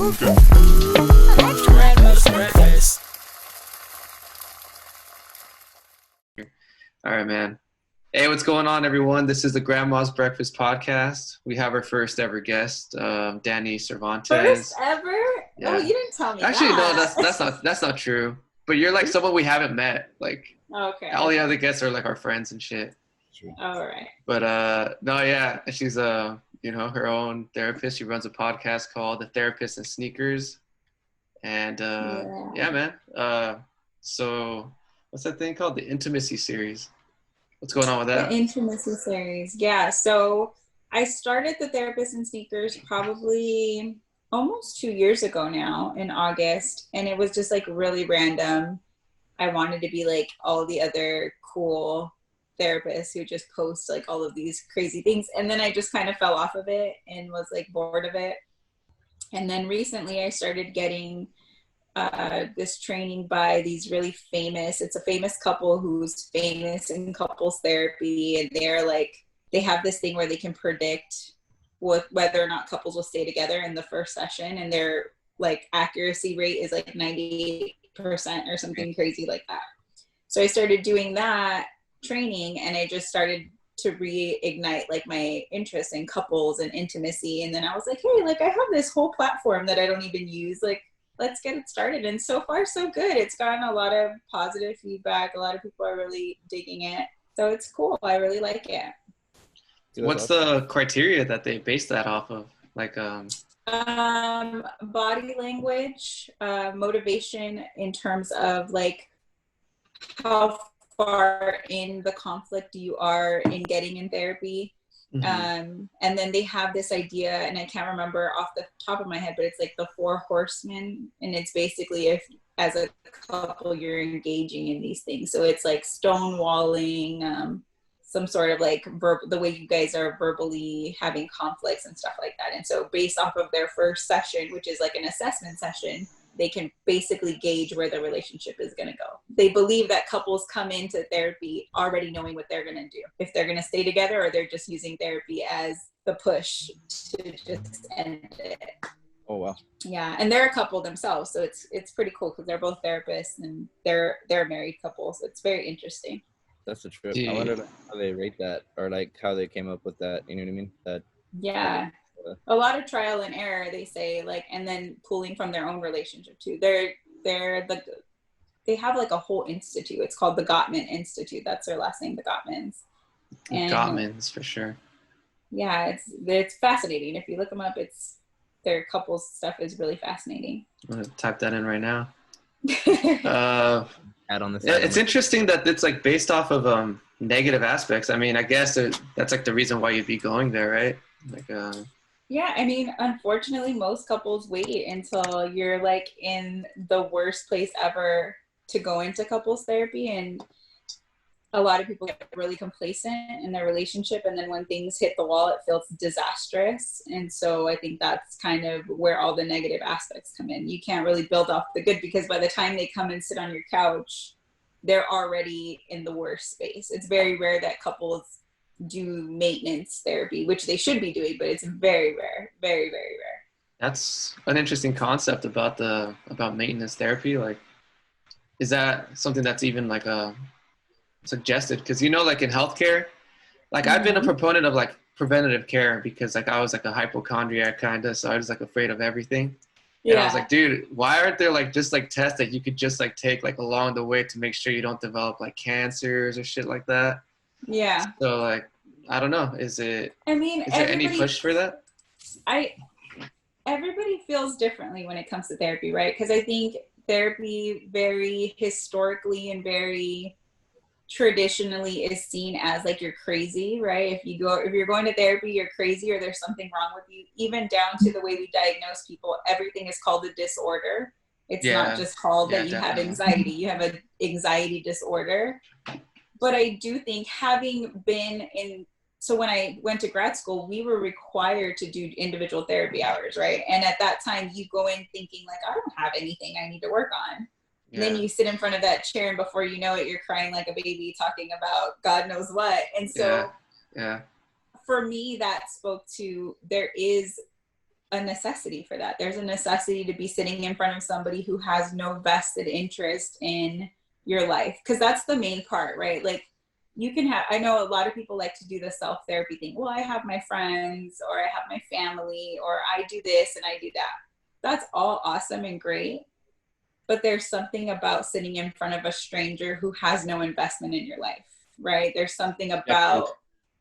All right, man. Hey, what's going on, everyone? This is the Grandma's Breakfast Podcast. We have our first ever guest, Dani Cervantes. First ever? Yeah. Oh, you didn't tell me Actually, that. no, that's not true. But you're like someone we haven't met. Like, okay. All the other guests are like our friends and shit. All right. But no, yeah, she's her own therapist. She runs a podcast called Therapist in Sneakers. And yeah, man. So what's that thing called? The Intimacy series. What's going on with that? The Intimacy series. Yeah. So I started the Therapist in Sneakers probably almost 2 years ago now in August. And it was just like really random. I wanted to be like all the other cool therapists who just post like all of these crazy things. And then I just kind of fell off of it and was like bored of it. And then recently I started getting this training by these really famous, it's a famous couple who's famous in couples therapy. And they're like, they have this thing where they can predict whether or not couples will stay together in the first session. And their like accuracy rate is like 98% or something crazy like that. So I started doing that training and I just started to reignite like my interest in couples and intimacy. And then I was like, hey, like I have this whole platform that I don't even use. Like, let's get it started. And so far, so good. It's gotten a lot of positive feedback. A lot of people are really digging it. So it's cool. I really like it. What's the criteria that they base that off of? Like, body language, motivation in terms of like how far in the conflict you are in getting in therapy. Mm-hmm. And then they have this idea, and I can't remember off the top of my head, but it's like the 4 horsemen. And it's basically if as a couple you're engaging in these things. So it's like stonewalling, some sort of like the way you guys are verbally having conflicts and stuff like that. And so based off of their first session, which is like an assessment session, they can basically gauge where the relationship is going to go. They believe that couples come into therapy already knowing what they're going to do, if they're going to stay together or they're just using therapy as the push to just end it. Oh, wow. Yeah. And they're a couple themselves. So it's pretty cool because they're both therapists and they're a married couple. So it's very interesting. That's the trip. I wonder how they rate that or like how they came up with that. You know what I mean? That. Yeah. A lot of trial and error, they say, like, and then pulling from their own relationship too. They have like a whole institute. It's called the Gottman Institute. That's their last name, the Gottmans. And, Gottmans for sure. Yeah, it's fascinating. If you look them up, their couples stuff is really fascinating. I'm gonna type that in right now. Add on this. It's interesting that it's like based off of negative aspects. I mean, I guess that's like the reason why you'd be going there, right? Like yeah, I mean, unfortunately, most couples wait until you're like in the worst place ever to go into couples therapy. And a lot of people get really complacent in their relationship. And then when things hit the wall, it feels disastrous. And so I think that's kind of where all the negative aspects come in. You can't really build off the good because by the time they come and sit on your couch, they're already in the worst space. It's very rare that couples do maintenance therapy, which they should be doing, but it's very rare, very, very rare. That's an interesting concept about maintenance therapy. Like, is that something that's even like suggested? Because like in healthcare, like I've been a proponent of like preventative care because like I was like a hypochondriac kind of, so I was like afraid of everything. And I was like, dude, why aren't there like just like tests that you could just like take like along the way to make sure you don't develop like cancers or shit like that? Yeah. So like, I don't know. Is there any push for that? Everybody feels differently when it comes to therapy, right? Because I think therapy very historically and very traditionally is seen as like you're crazy, right? If you're going to therapy, you're crazy or there's something wrong with you. Even down to the way we diagnose people, everything is called a disorder. It's not just called that you definitely have anxiety. You have an anxiety disorder. But I do think so when I went to grad school, we were required to do individual therapy hours, right? And at that time, you go in thinking like, I don't have anything I need to work on. Yeah. And then you sit in front of that chair and before you know it, you're crying like a baby talking about God knows what. And so for me, that spoke to, there is a necessity for that. There's a necessity to be sitting in front of somebody who has no vested interest in your life, because that's the main part, right? Like, you can have, I know a lot of people like to do the self-therapy thing. Well, I have my friends, or I have my family, or I do this and I do that. That's all awesome and great. But there's something about sitting in front of a stranger who has no investment in your life, right? There's something about,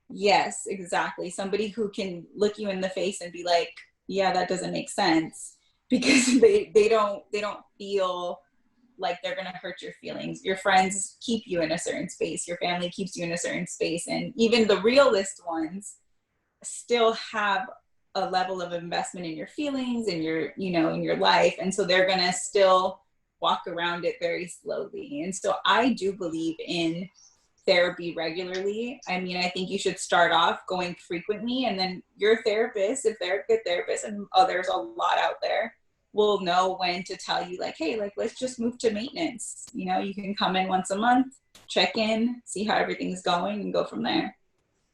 yes, exactly. Somebody who can look you in the face and be like, yeah, that doesn't make sense, because they don't feel like they're going to hurt your feelings. Your friends keep you in a certain space. Your family keeps you in a certain space. And even the realist ones still have a level of investment in your feelings and your, you know, in your life. And so they're going to still walk around it very slowly. And so I do believe in therapy regularly. I mean, I think you should start off going frequently, and then your therapist, if they're a good therapist, and there's a lot out there, will know when to tell you, like, hey, like, let's just move to maintenance. You know, you can come in once a month, check in, see how everything's going, and go from there.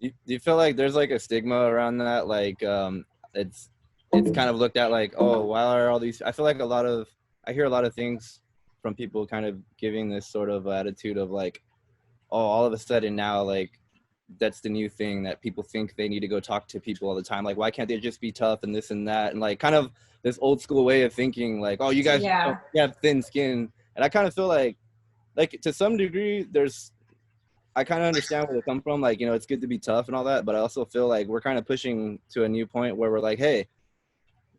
Do you feel like there's like a stigma around that? Like, it's kind of looked at like, oh, why are all these, I feel like I hear a lot of things from people kind of giving this sort of attitude of like, oh, all of a sudden now, like, that's the new thing, that people think they need to go talk to people all the time. Like, why can't they just be tough and this and that? And like kind of this old school way of thinking, like, oh, you guys you have thin skin. And I kind of feel like to some degree, I kind of understand where they come from. Like, you know, it's good to be tough and all that, but I also feel like we're kind of pushing to a new point where we're like, hey,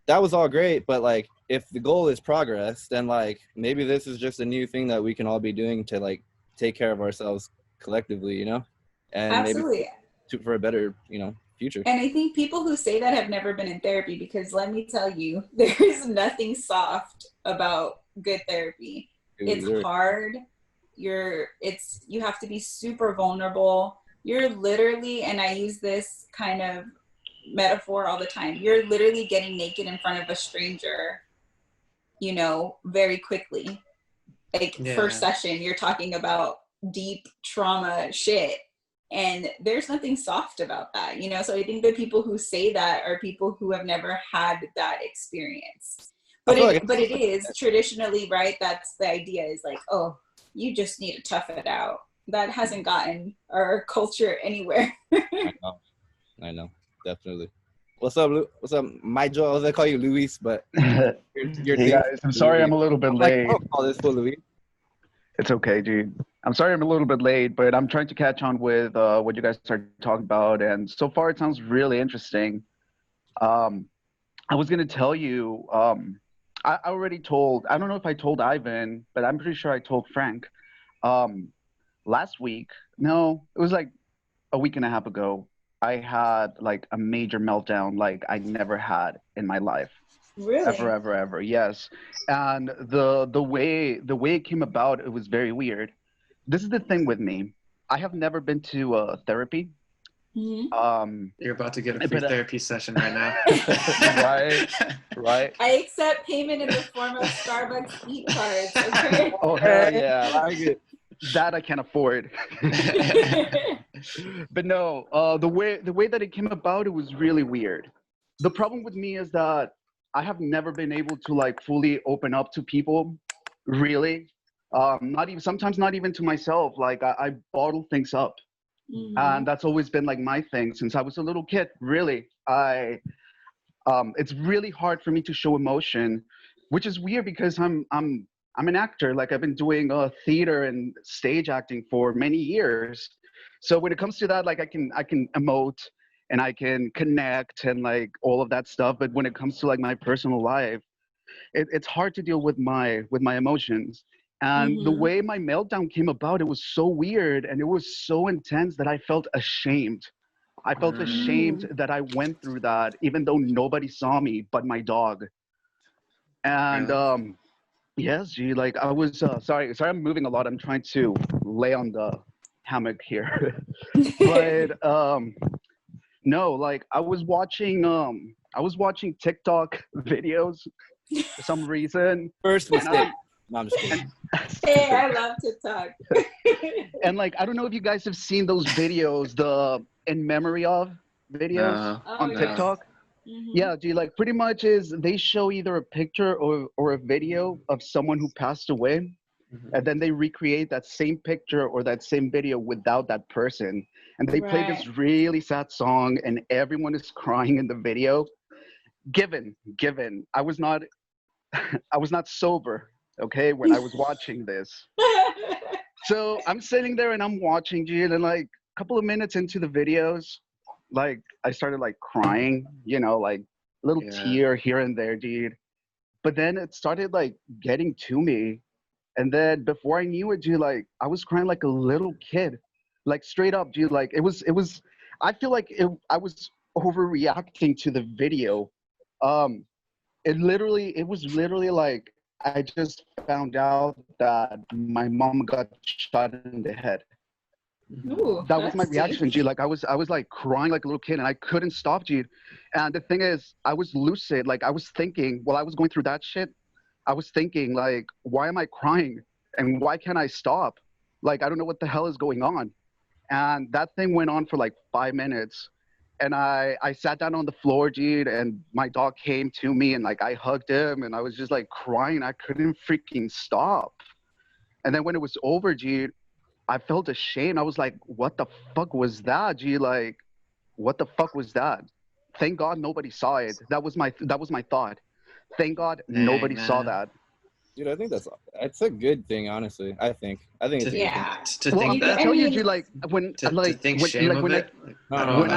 that was all great, but like, if the goal is progress, then like maybe this is just a new thing that we can all be doing to like take care of ourselves collectively, you know, and Absolutely. maybe for a better, you know, future. And I think people who say that have never been in therapy, because let me tell you, there is nothing soft about good therapy. It's hard. You have to be super vulnerable. You're literally, and I use this kind of metaphor all the time, you're literally getting naked in front of a stranger, you know, very quickly. Like, first session, you're talking about deep trauma shit, and there's nothing soft about that, you know. So I think the people who say that are people who have never had that experience. But it is traditionally, right, that's the idea, is like, oh, you just need to tough it out. That hasn't gotten our culture anywhere. I know, definitely. What's up, What's up, my Joe? I was gonna call you Luis, but hey guys, I'm sorry I'm a little bit late. Like, call this for Luis. It's okay, dude. I'm sorry I'm a little bit late, but I'm trying to catch on with what you guys are talking about, and so far it sounds really interesting. I was gonna tell you, I already told, I don't know if I told Ivan, but I'm pretty sure I told Frank. Last week, no, it was like a week and a half ago, I had like a major meltdown like I never had in my life. Really? Ever. Yes. And the way it came about, it was very weird. This is the thing with me. I have never been to therapy. Mm-hmm. You're about to get a free therapy session right now. Right. I accept payment in the form of Starbucks Eat cards. Okay. Oh hell yeah, I like it. That I can't afford. But no, the way that it came about, it was really weird. The problem with me is that I have never been able to like fully open up to people, really. Sometimes not even to myself. Like I bottle things up. Mm-hmm. And that's always been like my thing since I was a little kid. Really, it's really hard for me to show emotion, which is weird because I'm an actor. Like I've been doing theater and stage acting for many years. So when it comes to that, like I can emote and I can connect and like all of that stuff. But when it comes to like my personal life, it's hard to deal with my emotions. And the way my meltdown came about, it was so weird and it was so intense that I felt ashamed. I felt ashamed that I went through that, even though nobody saw me but my dog. And yes, G, like I was sorry, I'm moving a lot. I'm trying to lay on the hammock here. But no, like I was watching TikTok videos for some reason. First mistake. No, I'm just kidding. Hey, I love TikTok. And like, I don't know if you guys have seen those videos, the in memory of videos on TikTok. Yeah, dude, like pretty much is they show either a picture or a video of someone who passed away, and then they recreate that same picture or that same video without that person. And they play this really sad song and everyone is crying in the video. Given, I was not I was not sober, okay, when I was watching this. So I'm sitting there and I'm watching, dude, and like a couple of minutes into the videos, like I started like crying, you know, like a little tear here and there, dude. But then it started like getting to me. And then before I knew it, dude, like I was crying like a little kid, like straight up, dude. Like it was, I feel like I was overreacting to the video. It was literally like I just found out that my mom got shot in the head. Ooh, That was my that's reaction, deep. G. Like I was like crying like a little kid, and I couldn't stop, G. And the thing is, I was lucid. Like I was thinking while I was going through that shit, I was thinking like, why am I crying, and why can't I stop? Like I don't know what the hell is going on. And that thing went on for like 5 minutes, and I sat down on the floor, G, and my dog came to me, and like I hugged him, and I was just like crying. I couldn't freaking stop. And then when it was over, G, I felt ashamed. I was like, what the fuck was that, G? Like, what the fuck was that? Thank God nobody saw it. That was my thought. Thank God nobody saw that. Dude, I think that's a good thing, honestly. I think it's a good thing. To Well, think I'm that. gonna tell you, G, like when To think shame of it. when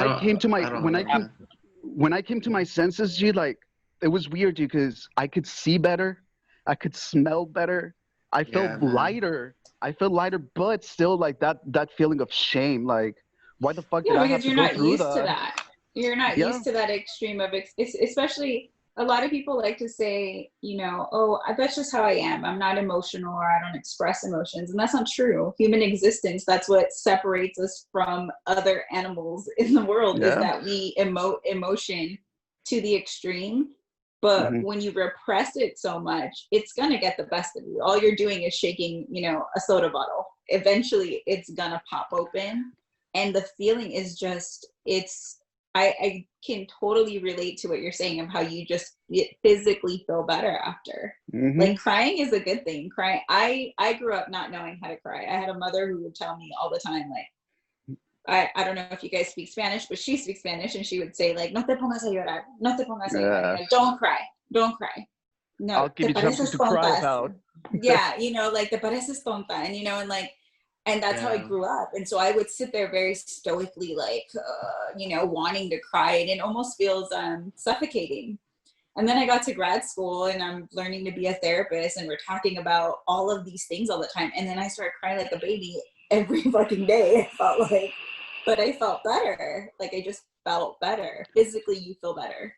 I came to my senses, G, like it was weird, G, because I could see better, I could smell better, I felt lighter. I felt lighter, but still like that feeling of shame. Like, why the fuck did I have because to you're go not through used to that? that. You're not used to that extreme of especially a lot of people like to say, you know, oh, that's just how I am. I'm not emotional, or I don't express emotions. And that's not true. Human existence, that's what separates us from other animals in the world, is that we emote emotion to the extreme. But when you repress it so much, it's going to get the best of you. All you're doing is shaking, you know, a soda bottle. Eventually it's going to pop open. And the feeling is just, I can totally relate to what you're saying of how you just physically feel better after. Like crying is a good thing. Crying. I grew up not knowing how to cry. I had a mother who would tell me all the time, like, I don't know if you guys speak Spanish, but she speaks Spanish, and she would say like, no te pongas a llorar, no te pongas a llorar. Like, don't cry. No, I'll give you something to cry about. Yeah, you know, like te pareces tonta, and you know, and that's how I grew up. And so I would sit there very stoically, like, you know, wanting to cry, and it almost feels suffocating. And then I got to grad school, and I'm learning to be a therapist, and we're talking about all of these things all the time. And then I started crying like a baby every fucking day. I felt like, but I felt better. Like I just felt better. Physically, you feel better.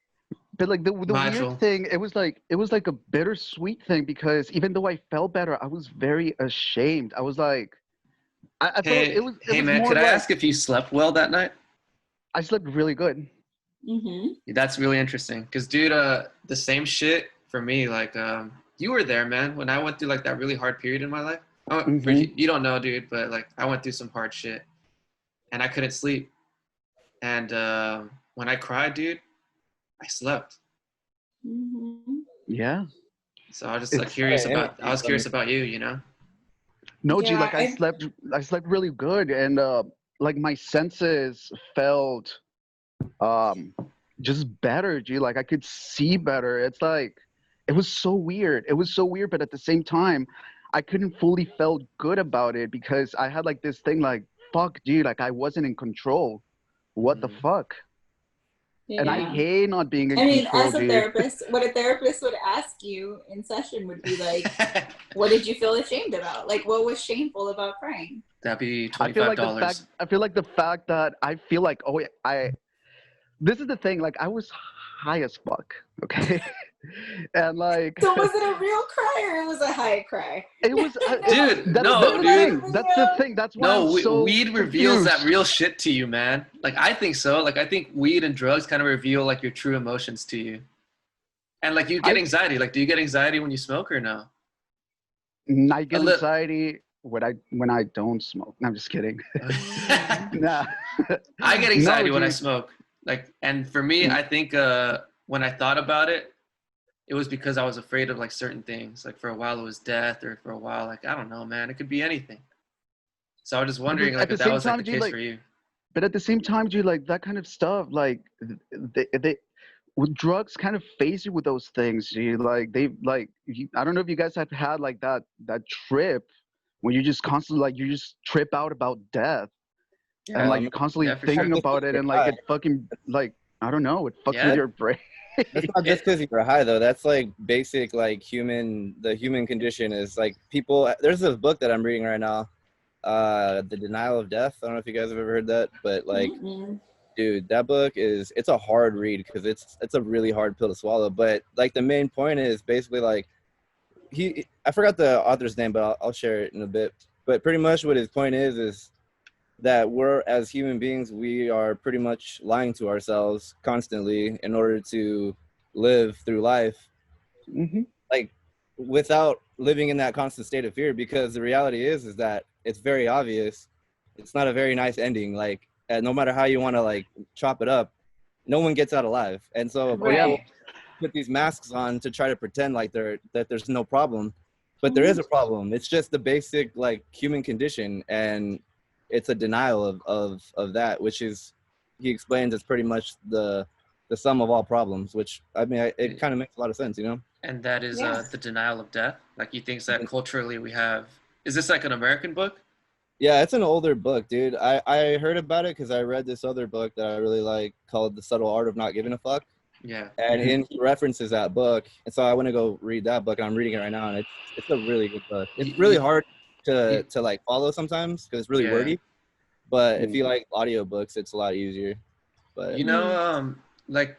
But like the weird thing, it was like a bittersweet thing, because even though I felt better, I was very ashamed. I was like, I felt like it was man, could I ask if you slept well that night? I slept really good. That's really interesting, because dude, the same shit for me. Like, you were there, man, when I went through like that really hard period in my life. You don't know, dude, but like I went through some hard shit, and I couldn't sleep. And when I cried, dude, I slept. Yeah. So I was just like curious about. I was curious about you, you know. No, G, like I slept really good, and like my senses felt just better, G. Like I could see better. It's like it was so weird. But at the same time, I couldn't fully felt good about it, because I had like this thing like, fuck, G, like I wasn't in control. What the fuck? And I hate not being in control. As a therapist, what a therapist would ask you in session would be like, what did you feel ashamed about? Like, what was shameful about crying? That'd be $25. I feel like the fact that I feel like, this is the thing, like I was high as fuck, okay? And like, so was it a real cry, or it was a high cry? It was, dude. That's the thing. That's why I'm so weed reveals that real shit to you, man. Like I think so. Like I think weed and drugs kind of reveal like your true emotions to you. And like you get anxiety. Like, do you get anxiety when you smoke or no? I get anxiety when I don't smoke. No, I'm just kidding. Nah. I get anxiety when I smoke. Like, and for me, I think when I thought about it, it was because I was afraid of like certain things. Like for a while it was death, or for a while, like, I don't know, man, it could be anything. So I was just wondering, like, At the if that same was like the time, do you case like? for you. But at the same time, do you like that kind of stuff? Like, they with drugs kind of phase you with those things. You like they like. I don't know if you guys have had like that trip where you just constantly like you just trip out about death and Yeah, like you're constantly Yeah, for thinking sure. about it and like it fucking like I don't know, it fucks with Yeah. your brain. that's not just because you're high though. That's like basic like the human condition is like people. There's this book that I'm reading right now, The Denial of Death. I don't know if you guys have ever heard that, but like, dude, that book it's a hard read because it's a really hard pill to swallow. But like the main point is basically like I forgot the author's name, but I'll share it in a bit. But pretty much what his point is that we're as human beings, we are pretty much lying to ourselves constantly in order to live through life, like without living in that constant state of fear. Because the reality is that it's very obvious. It's not a very nice ending. Like, no matter how you want to like chop it up, no one gets out alive. And so people put these masks on to try to pretend like there's no problem, but there is a problem. It's just the basic like human condition, and it's a denial of that, which is, he explains, it's pretty much the sum of all problems, which I mean it kind of makes a lot of sense, you know. And that is the denial of death. Like, he thinks that culturally we have. Is this like an American book? Yeah, it's an older book, dude. I heard about it because I read this other book that I really like called The Subtle Art of Not Giving a Fuck. Yeah. And he references that book, and so I want to go read that book. And I'm reading it right now, and it's a really good book. It's really hard to like follow sometimes because it's really wordy, but if you like audiobooks, it's a lot easier. But you know, like,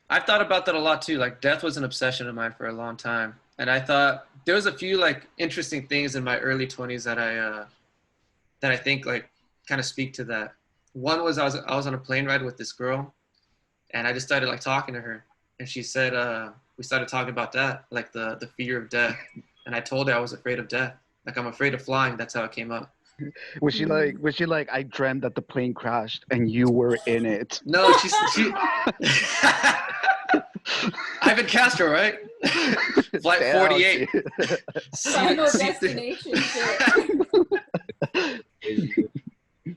I've thought about that a lot too. Like, death was an obsession of mine for a long time, and I thought there was a few like interesting things in my early 20s that I think like kind of speak to that. One was I was on a plane ride with this girl, and I just started like talking to her, and she said we started talking about that, like the fear of death, and I told her I was afraid of death. Like, I'm afraid of flying. That's how it came up. Was she like I dreamt that the plane crashed and you were in it? No, she Ivan Castro, right? Flight Damn, 48. Final destination.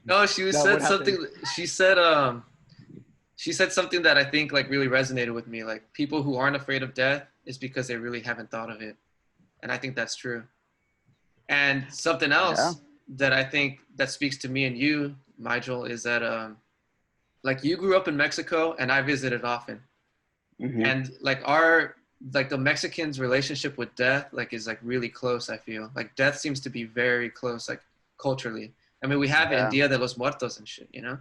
No, she Now, said what something. happened? She said something that I think like really resonated with me. Like, people who aren't afraid of death is because they really haven't thought of it, and I think that's true. And something else that I think that speaks to me and you, Nigel, is that like, you grew up in Mexico and I visited often, and like the Mexicans' relationship with death like is like really close. I feel like death seems to be very close, like culturally. I mean, we have it in Dia de los Muertos and shit, you know.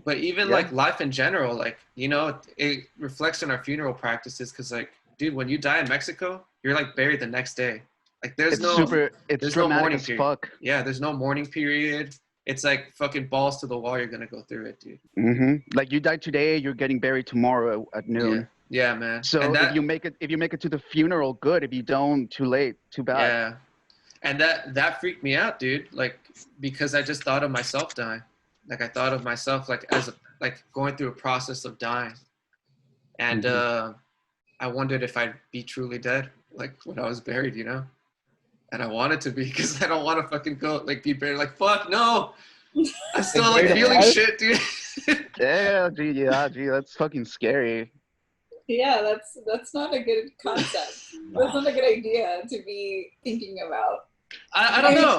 But even like life in general, like, you know, it reflects in our funeral practices, because like, dude, when you die in Mexico, you're like buried the next day. Like, there's no mourning period. Fuck. Yeah, there's no mourning period. It's like fucking balls to the wall. You're gonna go through it, dude. Like, you die today, you're getting buried tomorrow at noon. Yeah, man. So if you make it to the funeral, good. If you don't, too late. Too bad. Yeah, and that freaked me out, dude. Like, because I just thought of myself dying. Like, I thought of myself like as like going through a process of dying, and I wondered if I'd be truly dead, like when I was buried, you know. And I wanted to be, because I don't want to fucking go like be buried. Like, fuck no, I'm still like feeling shit, dude. Gee, that's fucking scary. Yeah, that's not a good concept. That's not a good idea to be thinking about. I don't know.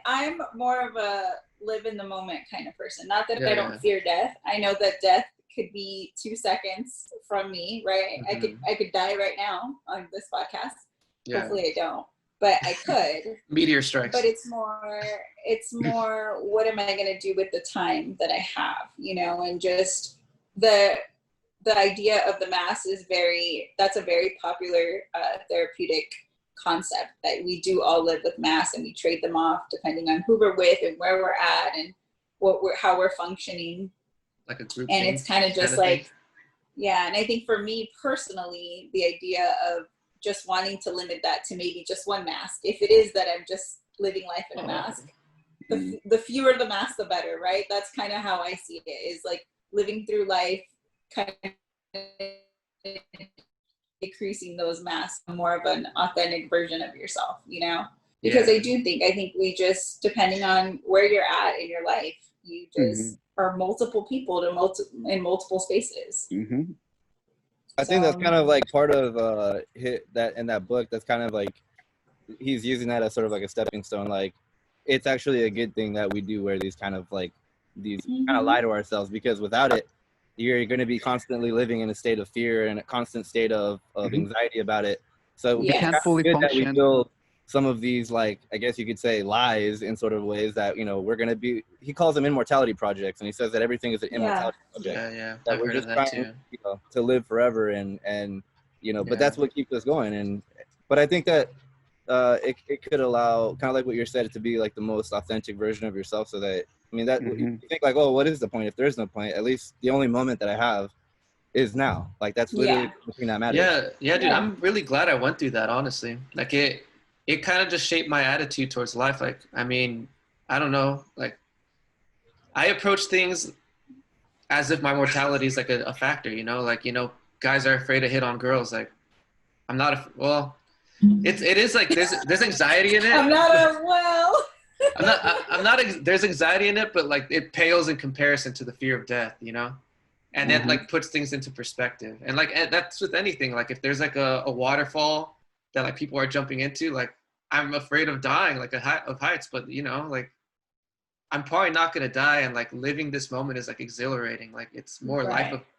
I'm more of a live in the moment kind of person. Not that I don't fear death. I know that death could be 2 seconds from me, right? I could die right now on this podcast. Hopefully I don't, but I could. Meteor strikes. But it's more what am I going to do with the time that I have, you know, and just the idea of the mass is that's a very popular therapeutic concept, that we do all live with mass and we trade them off depending on who we're with and where we're at and how we're functioning. Like a group. And it's kind of just like, and I think for me personally, the idea of just wanting to limit that to maybe just one mask, if it is that I'm just living life in a mask, the fewer the masks, the better, right? That's kind of how I see it, is like, living through life, kind of decreasing those masks, more of an authentic version of yourself, you know? Because Yeah. I think we just, depending on where you're at in your life, you just are multiple people in multiple spaces. I think that's kind of like part of that in that book. That's kind of like he's using that as sort of like a stepping stone. Like it's actually a good thing that we do wear these kind of like these kind of lie to ourselves, because without it, you're going to be constantly living in a state of fear and a constant state of anxiety about it. So You can't fully good function. that we feel some of these, like, I guess you could say lies in sort of ways that, you know, we're going to be, he calls them immortality projects. And he says that everything is an immortality project. Yeah. That I've we're heard just of that trying, too. you know, to live forever. And, you know, but that's what keeps us going. But I think that it could allow, kind of like what you said, to be like the most authentic version of yourself. So that, I mean, that you think like, oh, what is the point? If there's no point, at least the only moment that I have is now. Like that's literally the thing that matters. Yeah, dude. I'm really glad I went through that, honestly. Like it kind of just shaped my attitude towards life. Like, I mean, I don't know. Like, I approach things as if my mortality is like a factor, you know? Like, you know, guys are afraid to hit on girls. Like, I'm not well, it is like there's anxiety in it. I'm not, there's anxiety in it, but like it pales in comparison to the fear of death, you know? And that like puts things into perspective. And like that's with anything. Like if there's like a waterfall that like people are jumping into, like I'm afraid of dying, like of heights, but you know, like I'm probably not gonna die, and like living this moment is like exhilarating. Like it's more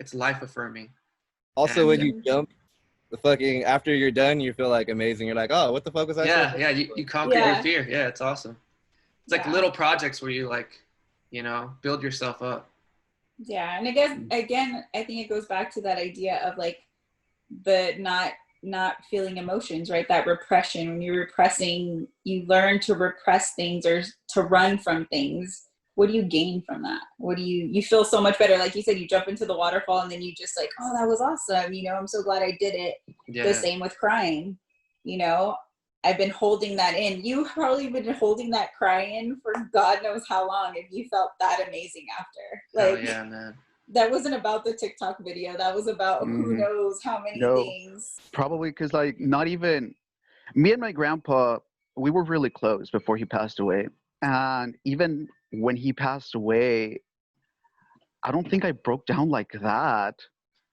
it's life affirming. Also, when you jump, the fucking after you're done, you feel like amazing. You're like, oh, what the fuck was that? Yeah, you conquer your fear. Yeah, it's awesome. It's like little projects where you like, you know, build yourself up. Yeah, and I guess again, I think it goes back to that idea of like the not feeling emotions, right? That repression. When you're repressing, you learn to repress things or to run from things. What do you gain from that? What do you feel so much better? Like you said, you jump into the waterfall and then you just like, oh, that was awesome. You know, I'm so glad I did it. Yeah. The same with crying. You know, I've been holding that in. You've probably been holding that cry in for God knows how long, if you felt that amazing after. Like, yeah, man. That wasn't about the TikTok video. That was about who knows how many things. Probably because like not even me and my grandpa, we were really close before he passed away. And even when he passed away, I don't think I broke down like that.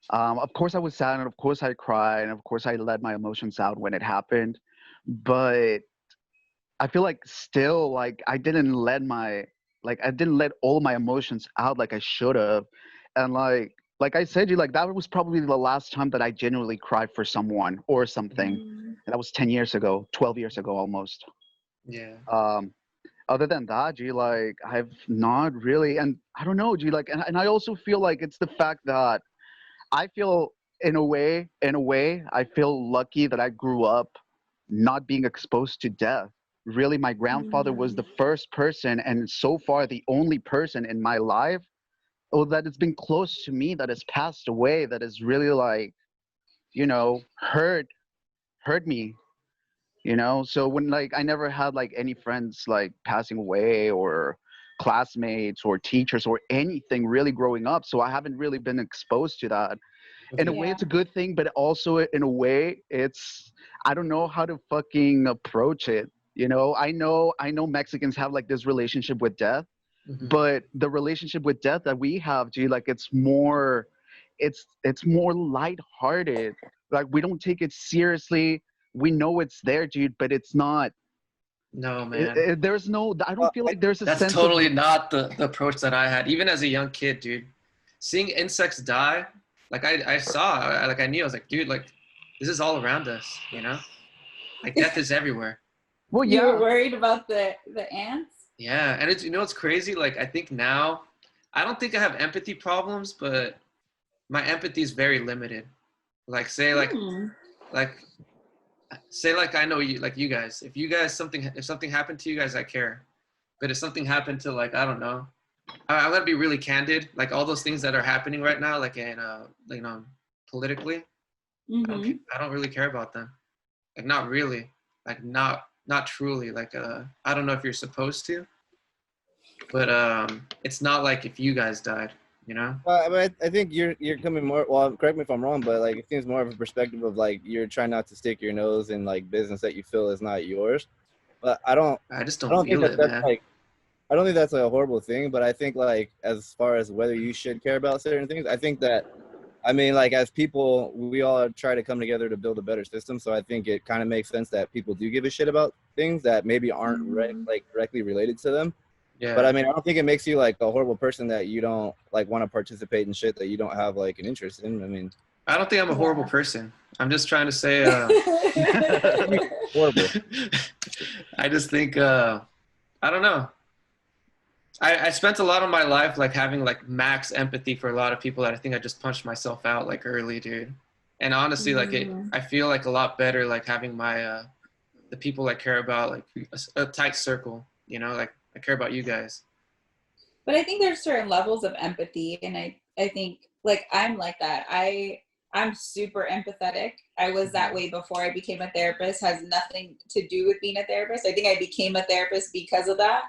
Of course I was sad, and of course I cried, and of course I let my emotions out when it happened. But I feel like still like I didn't let all my emotions out like I should have. And like I said, that was probably the last time that I genuinely cried for someone or something. And that was 10 years ago, 12 years ago almost. Yeah. Other than that, like I've not really, and I don't know, and I also feel like it's the fact that I feel in a way, I feel lucky that I grew up not being exposed to death. Really, my grandfather was the first person, and so far the only person in my life that has been close to me, that has passed away, that has really like, you know, hurt me, you know? So when like I never had like any friends like passing away, or classmates or teachers or anything really growing up. So I haven't really been exposed to that. In a way, it's a good thing, but also in a way, I don't know how to fucking approach it. You know, I know Mexicans have like this relationship with death, but the relationship with death that we have, like it's more lighthearted. Like we don't take it seriously. We know it's there, dude, but it's not. No, man. There's no. I don't feel like there's a sense. That's totally not the approach that I had, even as a young kid, dude. Seeing insects die. Like I knew, I was like, dude, like this is all around us, you know? Like death is everywhere. Well, yeah. You were worried about the ants? Yeah, and it's, you know, it's crazy. Like I think now, I don't think I have empathy problems, but my empathy is very limited. Like say like I know you, like you guys. If something happened to you guys, I care. But if something happened to like, I don't know, I'm gonna be really candid. Like all those things that are happening right now, like in you know, politically, I don't really care about them. Like not really. Like not truly. Like I don't know if you're supposed to, but it's not like if you guys died. you know? But I think you're coming more. Well, correct me if I'm wrong, but like it seems more of a perspective of like you're trying not to stick your nose in like business that you feel is not yours. But I just I don't don't think feel that it, that's man. like I don't think that's like a horrible thing. But I think like as far as whether you should care about certain things, I think that I mean like as people, we all try to come together to build a better system. So I think it kind of makes sense that people do give a shit about things that maybe aren't like directly related to them. Yeah. But I mean, I don't think it makes you like a horrible person that you don't like want to participate in shit that you don't have like an interest in. I mean, I don't think I'm a horrible person. I'm just trying to say, horrible. I just think, I don't know. I spent a lot of my life like having like max empathy for a lot of people that I think I just punched myself out like early, dude. And honestly, like I feel like a lot better like having my the people I care about, like a tight circle, you know, like I care about you guys. But I think there's certain levels of empathy, and I think like I'm like that. I'm super empathetic. I was that way before I became a therapist. Has nothing to do with being a therapist. I think I became a therapist because of that.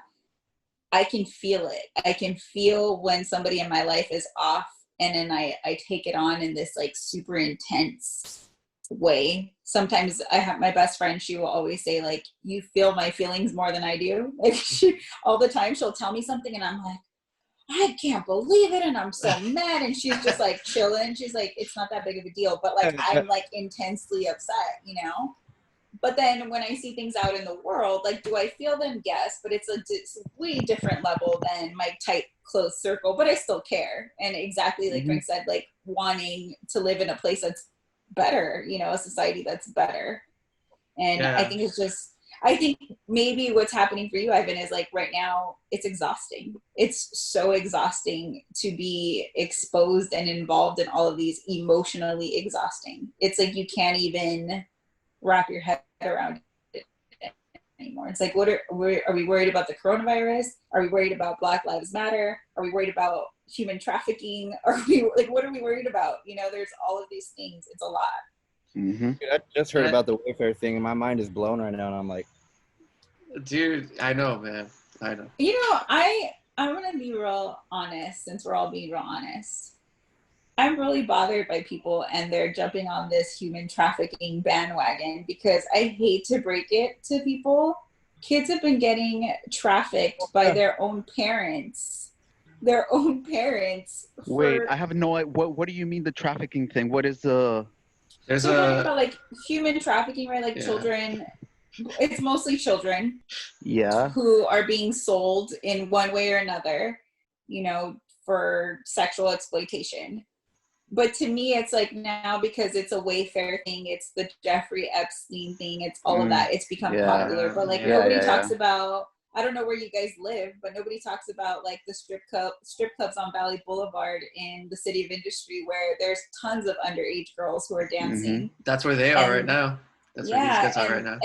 I can feel it. I can feel when somebody in my life is off, and then I take it on in this like super intense way. Sometimes I have my best friend, she will always say like, you feel my feelings more than I do. Like all the time she'll tell me something and I'm like, I can't believe it, and I'm so mad, and she's just like chilling. She's like, it's not that big of a deal, but like I'm like intensely upset, you know. But then when I see things out in the world, like, do I feel them? Yes, but it's a way different level than my tight, close circle. But I still care. And exactly like Frank said, like wanting to live in a place that's better, you know, a society that's better. And I think it's just, I think maybe what's happening for you, Ivan, is like right now it's exhausting. It's so exhausting to be exposed and involved in all of these, emotionally exhausting. It's like you can't even wrap your head around it anymore. It's like, are we worried about the coronavirus? Are we worried about Black Lives Matter? Are we worried about human trafficking? Are we like, what are we worried about? You know, there's all of these things. It's a lot. Dude, I just heard about the Wayfair thing, and my mind is blown right now. And I'm like, dude, I know, man. I know. You know, I'm gonna be real honest, since we're all being real honest. I'm really bothered by people and they're jumping on this human trafficking bandwagon, because I hate to break it to people. Kids have been getting trafficked by their own parents. Their own parents. Wait, I have no idea. What do you mean the trafficking thing? What is the... There's about like human trafficking, right? Like children. It's mostly children. Yeah. Who are being sold in one way or another, you know, for sexual exploitation. But to me, it's like now, because it's a Wayfair thing, it's the Jeffrey Epstein thing, it's all of that. It's become popular. But like nobody talks about, I don't know where you guys live, but nobody talks about like the strip clubs on Valley Boulevard in the City of Industry, where there's tons of underage girls who are dancing. That's where they are right now. That's where these kids are right now.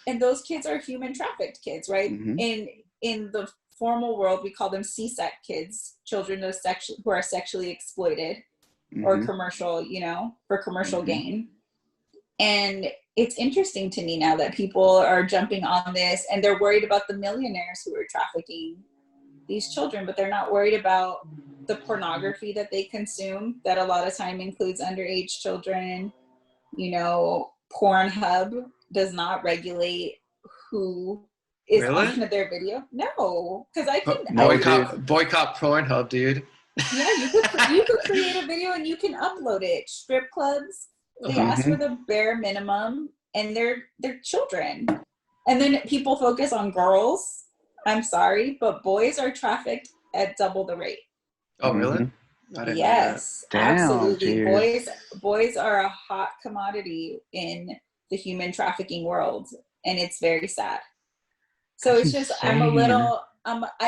And those kids are human trafficked kids, right? In the formal world, we call them CSEC kids, children of who are sexually exploited. Or commercial, you know, for commercial gain. And it's interesting to me now that people are jumping on this and they're worried about the millionaires who are trafficking these children, but they're not worried about the pornography that they consume, that a lot of time includes underage children. You know, Pornhub does not regulate who is on their video. No, because I can boycott Pornhub, dude. Yeah, you could create a video and you can upload it. Strip clubs, they ask for the bare minimum, and they're children. And then people focus on girls. I'm sorry, but boys are trafficked at double the rate. Oh, really? Yes, absolutely. Boys are a hot commodity in the human trafficking world, and it's very sad. So it's just, I'm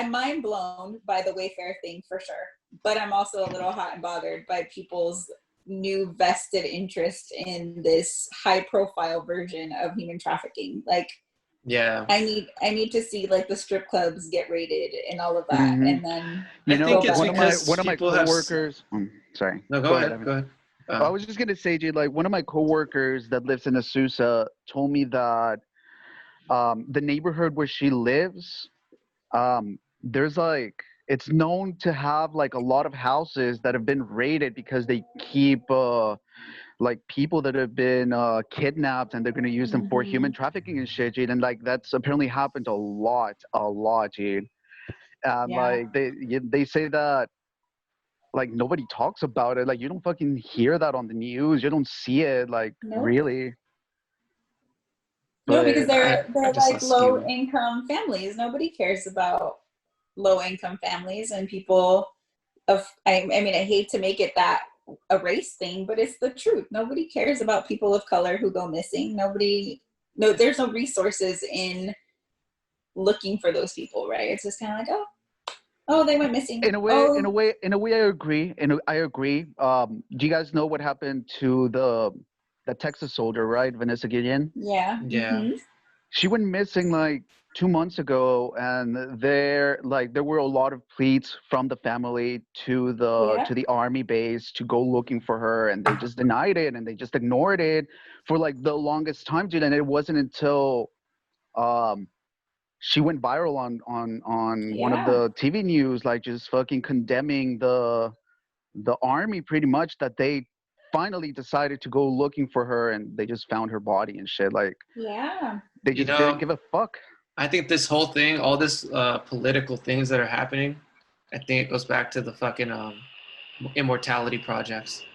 mind blown by the Wayfair thing for sure. But I'm also a little hot and bothered by people's new vested interest in this high profile version of human trafficking. Like, I need to see like the strip clubs get raided and all of that. And then I think it's because one of my coworkers sorry. No, go ahead. I was just gonna say, Jay, like one of my coworkers that lives in Azusa told me that the neighborhood where she lives, there's like it's known to have like a lot of houses that have been raided because they keep like people that have been kidnapped, and they're gonna use them for human trafficking and shit, dude. And like that's apparently happened a lot, dude. And Yeah. like they say that like nobody talks about it. Like you don't fucking hear that on the news. You don't see it, like Nope. really. No, because But they're just like low income families. Nobody cares about low income families and people of I mean, I hate to make it that a race thing, but it's the truth. Nobody cares about people of color who go missing. There's no resources in looking for those people, right? It's just kind of like, oh, they went missing. in a way, I agree. I agree. Do you guys know what happened to the Texas soldier, right? Vanessa Guillen? Yeah. Yeah. Mm-hmm. She went missing like 2 months ago, and there were a lot of pleas from the family to the army base to go looking for her, and they just denied it, and they just ignored it for like the longest time, dude. And it wasn't until she went viral on one of the TV news, like just fucking condemning the army pretty much, that they finally decided to go looking for her, and they just found her body and shit. Like they just didn't give a fuck. I think this whole thing, all this political things that are happening, I think it goes back to the fucking immortality projects.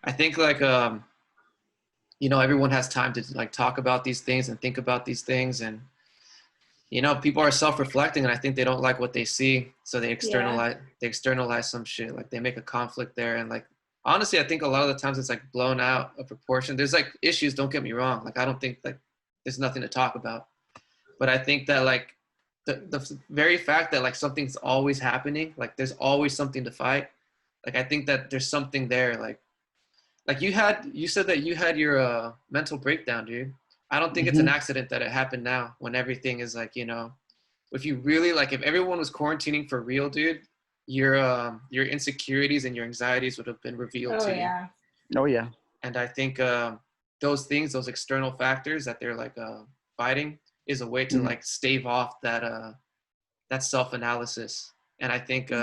I think like everyone has time to like talk about these things and think about these things, and people are self-reflecting, and I think they don't like what they see, so they externalize some shit. Like they make a conflict there, and like honestly, I think a lot of the times it's like blown out of proportion. There's like issues, don't get me wrong. Like I don't think like there's nothing to talk about, but I think that like the very fact that like something's always happening, like there's always something to fight. Like I think that there's something there. Like you said that you had your mental breakdown, dude. I don't think it's an accident that it happened now, when everything is like, if you really like, if everyone was quarantining for real, dude, your insecurities and your anxieties would have been revealed to you. Oh yeah. And I think those things, those external factors that they're like fighting, is a way to like stave off that self-analysis. And I think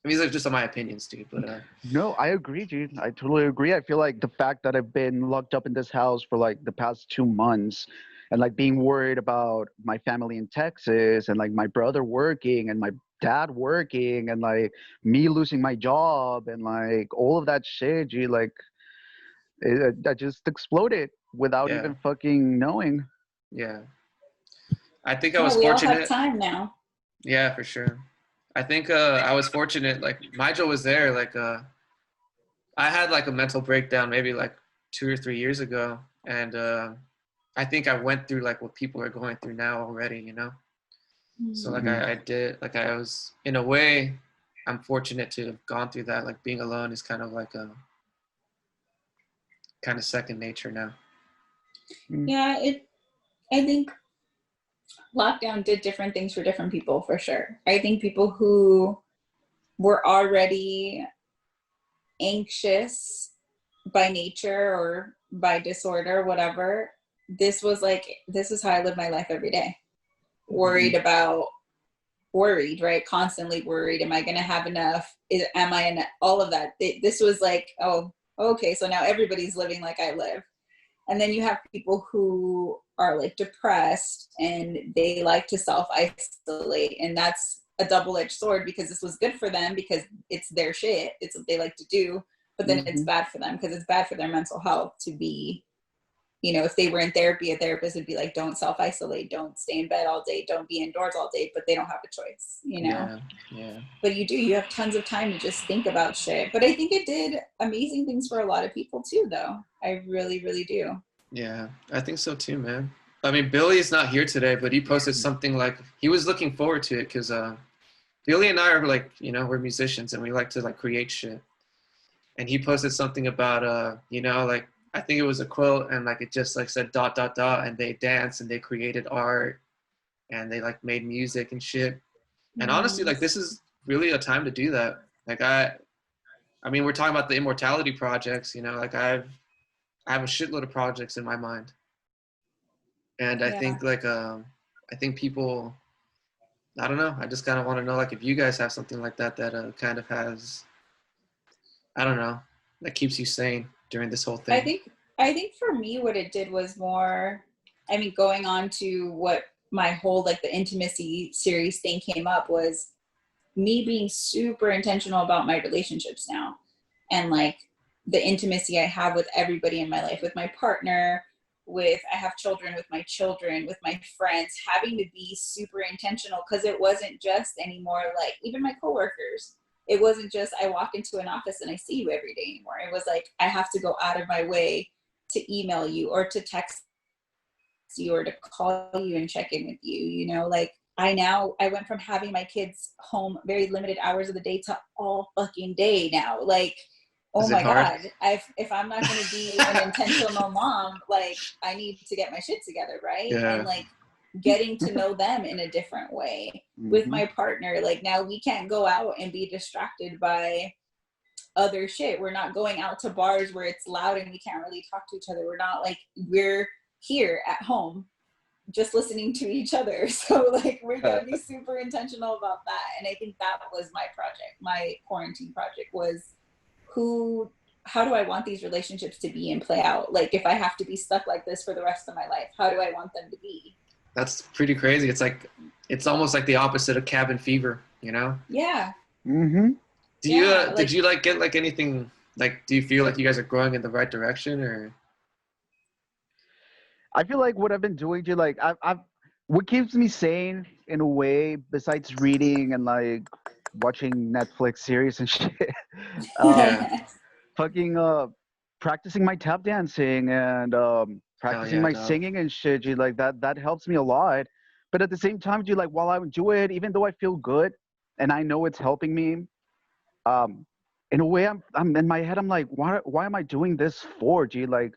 these are just my opinions, dude. But no, I agree, dude. I totally agree. I feel like the fact that I've been locked up in this house for like the past 2 months, and like being worried about my family in Texas, and like my brother working, and my dad working, and like me losing my job, and like all of that shit, dude, like I just exploded without even fucking knowing. Yeah. I think I was we fortunate. all have time now. Yeah, for sure. I think I was fortunate. Like Nigel was there. Like I had like a mental breakdown maybe like 2 or 3 years ago, and I think I went through like what people are going through now already. So like I did. Like I was, in a way, I'm fortunate to have gone through that. Like being alone is kind of like a kind of second nature now. Yeah, I think lockdown did different things for different people, for sure. I think people who were already anxious by nature or by disorder, whatever, this is how I live my life every day. Worried, right? Constantly worried. Am I going to have enough? Am I in all of that? This was like, oh, okay. So now everybody's living like I live. And then you have people who are like depressed and they like to self-isolate. And that's a double-edged sword, because this was good for them because it's their shit. It's what they like to do. But then it's bad for them because it's bad for their mental health to be, if they were in therapy, a therapist would be like, don't self-isolate, don't stay in bed all day, don't be indoors all day, but they don't have a choice, Yeah. But you have tons of time to just think about shit. But I think it did amazing things for a lot of people too, though. I really, really do. Yeah, I think so too, man. I mean, Billy is not here today, but he posted something like he was looking forward to it because Billy and I are like, we're musicians and we like to like create shit. And he posted something about, like, I think it was a quote, and like it just like said ... and they danced and they created art and they like made music and shit. And honestly, like this is really a time to do that. Like I mean, we're talking about the immortality projects, like I have a shitload of projects in my mind. And I think like I think people I don't know. I just kind of want to know, like, if you guys have something like that kind of has, I don't know, that keeps you sane during this whole thing. I think for me, what it did was more, I mean, going on to what my whole, like, the intimacy series thing came up was me being super intentional about my relationships now. And, like, the intimacy I have with everybody in my life, with my partner, I have children, with my children, with my friends, having to be super intentional, because it wasn't just anymore, like, even my coworkers, it wasn't just I walk into an office and I see you every day anymore. It was like, I have to go out of my way to email you or to text you or to call you and check in with you, you know, like, I went from having my kids home very limited hours of the day to all fucking day now. Like, oh my God, if I'm not going to be an intentional mom, like, I need to get my shit together, right? Yeah. And, like, getting to know them in a different way with my partner. Like, now we can't go out and be distracted by other shit. We're not going out to bars where it's loud and we can't really talk to each other. We're not, like, we're here at home just listening to each other. So, like, we're gonna be super intentional about that. And I think that was my project. My quarantine project was, how do I want these relationships to be and play out? Like, if I have to be stuck like this for the rest of my life, how do I want them to be? That's pretty crazy. It's like, it's almost like the opposite of cabin fever, you know? Yeah. Mm-hmm. Did you like get like anything, like, do you feel like you guys are growing in the right direction, or? I feel like what I've been doing, dude, like what keeps me sane in a way, besides reading and like watching Netflix series and shit, fucking practicing my tap dancing and practicing my singing and shit, dude, like that helps me a lot. But at the same time, dude, like while I do it, even though I feel good and I know it's helping me, in a way, I'm in my head, I'm like, why am I doing this for, dude? Like,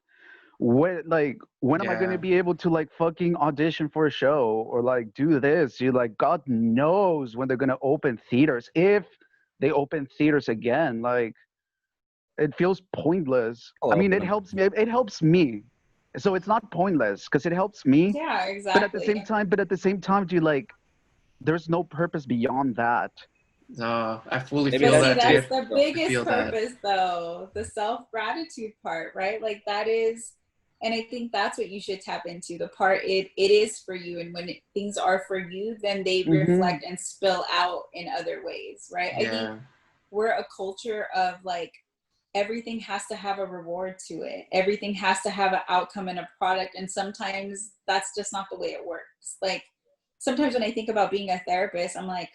when am I going to be able to like fucking audition for a show or like do this? You like, God knows when they're going to open theaters, if they open theaters again. Like, it feels pointless. I mean, it helps me, so it's not pointless because it helps me. Yeah, exactly. But at the same time, do you like, there's no purpose beyond that. No, I fully feel that. That's the biggest purpose, though, the self-gratitude part, right? Like, that is, and I think that's what you should tap into, the part it is for you, and when things are for you, then they reflect and spill out in other ways, right? I think we're a culture of, like, everything has to have a reward to it. Everything has to have an outcome and a product, and sometimes that's just not the way it works. Like, sometimes when I think about being a therapist, I'm like,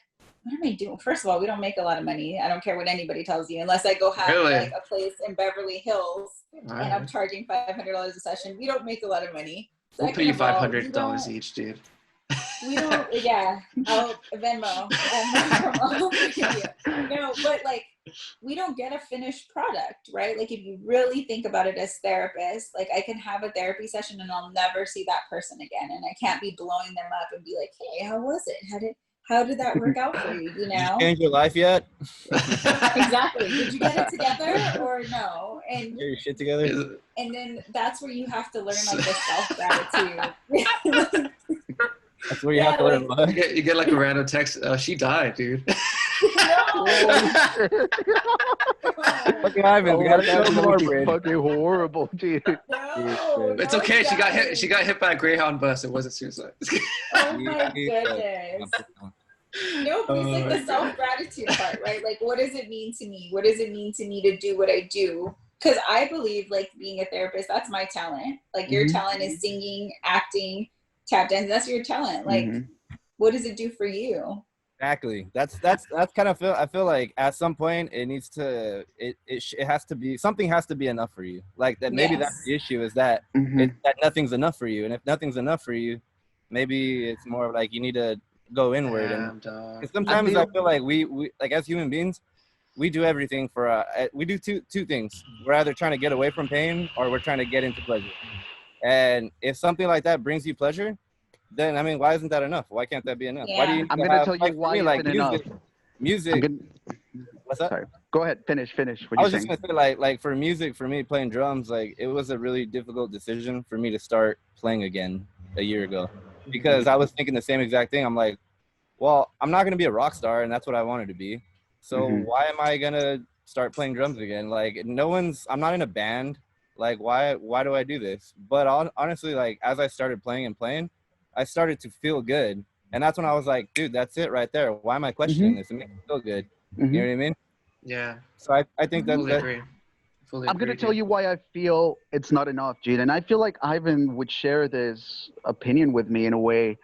what am I doing? First of all, we don't make a lot of money. I don't care what anybody tells you, unless I go have like a place in Beverly Hills and I'm charging $500 a session. We don't make a lot of money. We'll pay you $500 each, dude. We don't, I'll Venmo. No, but like, we don't get a finished product, right? Like, if you really think about it as therapists, like, I can have a therapy session and I'll never see that person again. And I can't be blowing them up and be like, hey, how was it? How did that work out for you? You know? Did you change your life yet? Exactly. Did you get it together or no? And get your shit together. And then that's where you have to learn, like, the self-gratitude. That's where you have to learn. You get like a random text. She died, dude. No. Fucking Ivan, we gotta go more, fucking horrible, dude. No, it's okay. She got hit. She got hit by a Greyhound bus. It wasn't suicide. Oh my goodness. No, but it's like the self-gratitude part, right? Like, what does it mean to me? What does it mean to me to do what I do? Because I believe, like, being a therapist, that's my talent. Like, your talent is singing, acting, tap dancing. That's your talent. Like, what does it do for you? Exactly. That's kind of I feel like at some point it needs to it has to be, something has to be enough for you. Like that, maybe that's the issue, is that that nothing's enough for you. And if nothing's enough for you, maybe it's more like you need to go inward. And sometimes I feel like we like, as human beings, we do everything for we do two things. We're either trying to get away from pain or we're trying to get into pleasure. And if something like that brings you pleasure, then, I mean, why isn't that enough? Why can't that be enough? Yeah. Why do you? I'm gonna tell you why isn't enough. Music. What's that? Sorry. Go ahead. Finish. What I was just gonna say, like for music, for me playing drums, like it was a really difficult decision for me to start playing again a year ago, because I was thinking the same exact thing. I'm like, well, I'm not gonna be a rock star, and that's what I wanted to be. So why am I gonna start playing drums again? Like, I'm not in a band. Like, why do I do this? But honestly, like, as I started playing, I started to feel good. And that's when I was like, dude, that's it right there. Why am I questioning this? It makes me feel good. You know what I mean? Yeah. So I think that, Fully agree. Fully I'm going to agree, tell dude. you why I feel it's not enough, Gene. And I feel like Ivan would share this opinion with me in a way.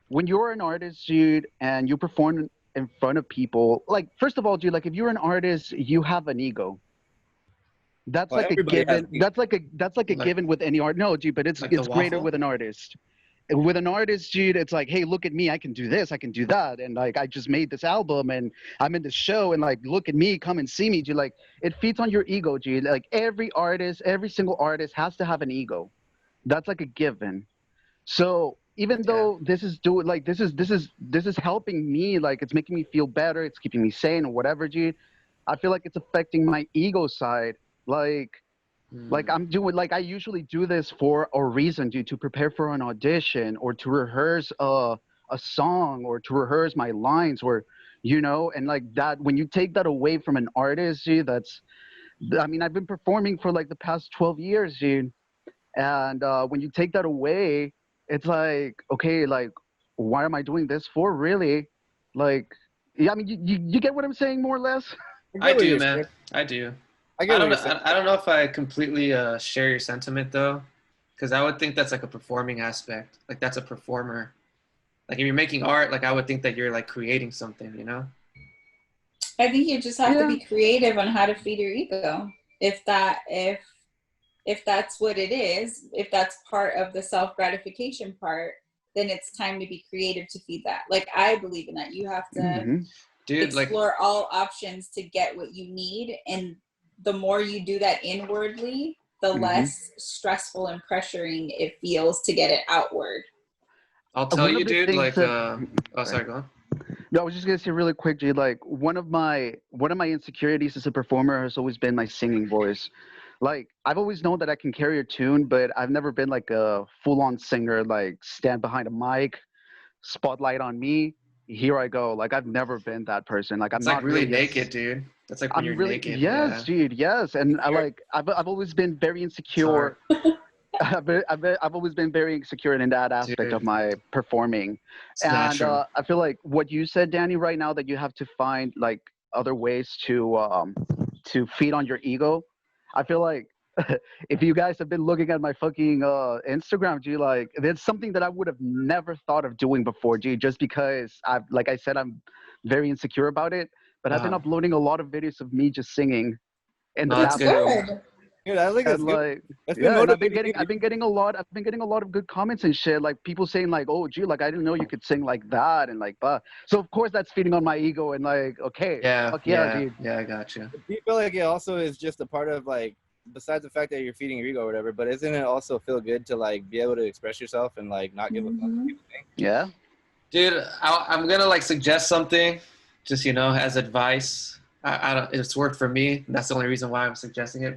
When you're an artist, Jude, and you perform in front of people, like, first of all, Jude, like, if you're an artist, you have an ego. That's well, like a everybody has given. That's like a Like- given with any art. No, Jude, but it's Like the greater waffle? with an artist. With an artist, Jude, it's like, hey, look at me, I can do this, I can do that, and like I just made this album, and I'm in the show, and like look at me, come and see me, Jude. Like it feeds on your ego, Jude. Like every artist, every single artist has to have an ego. That's like a given. So even though this is helping me, like it's making me feel better, it's keeping me sane or whatever, Jude. I feel like it's affecting my ego side, like I'm doing, like I usually do this for a reason, dude, to prepare for an audition or to rehearse a song or to rehearse my lines or, and like that, when you take that away from an artist, dude, I mean, I've been performing for like the past 12 years, dude. And when you take that away, it's like, okay, like, why am I doing this for really? Like, yeah, I mean, you get what I'm saying more or less? I do, man. I do. I I get what don't you're know. saying. I don't know if I completely share your sentiment though, because I would think that's like a performing aspect. Like that's a performer. Like if you're making art, like I would think that you're like creating something, you know? I think you just have to be creative on how to feed your ego. If that's what it is, if that's part of the self-gratification part, then it's time to be creative to feed that. Like I believe in that. You have to explore all options to get what you need, and the more you do that inwardly, the less stressful and pressuring it feels to get it outward. I'll tell you, dude, like sorry, go on. No, I was just gonna say really quick, Jay. Like one of my insecurities as a performer has always been my singing voice. Like I've always known that I can carry a tune, but I've never been like a full-on singer, like stand behind a mic, spotlight on me, here I go. Like I've never been that person. Like I'm It's like not really really naked, dude. That's like when you're naked. Yes, Yeah. dude, yes. And I've always been very insecure. I've always been very insecure in that aspect of my performing. It's And natural. I feel like what you said, Danny, right now, that you have to find like other ways to feed on your ego. I feel like if you guys have been looking at my fucking Instagram, G, like it's something that I would have never thought of doing before, G, just because like I said, I'm very insecure about it. But I've been uploading a lot of videos of me just singing in the That's bathroom. good. Dude, I think And like, and I've been getting a lot of good comments and shit. Like people saying like, "Oh, gee, like I didn't know you could sing like that," and like, but so of course that's feeding on my ego and like, okay, fuck yeah, dude. Yeah, I got you. Do you feel like it also is just a part of like, besides the fact that you're feeding your ego or whatever, but isn't it also feel good to like be able to express yourself and like not give a fuck what people think? Yeah, dude, I'm gonna like suggest something, just as advice. I don't. It's worked for me. And that's the only reason why I'm suggesting it.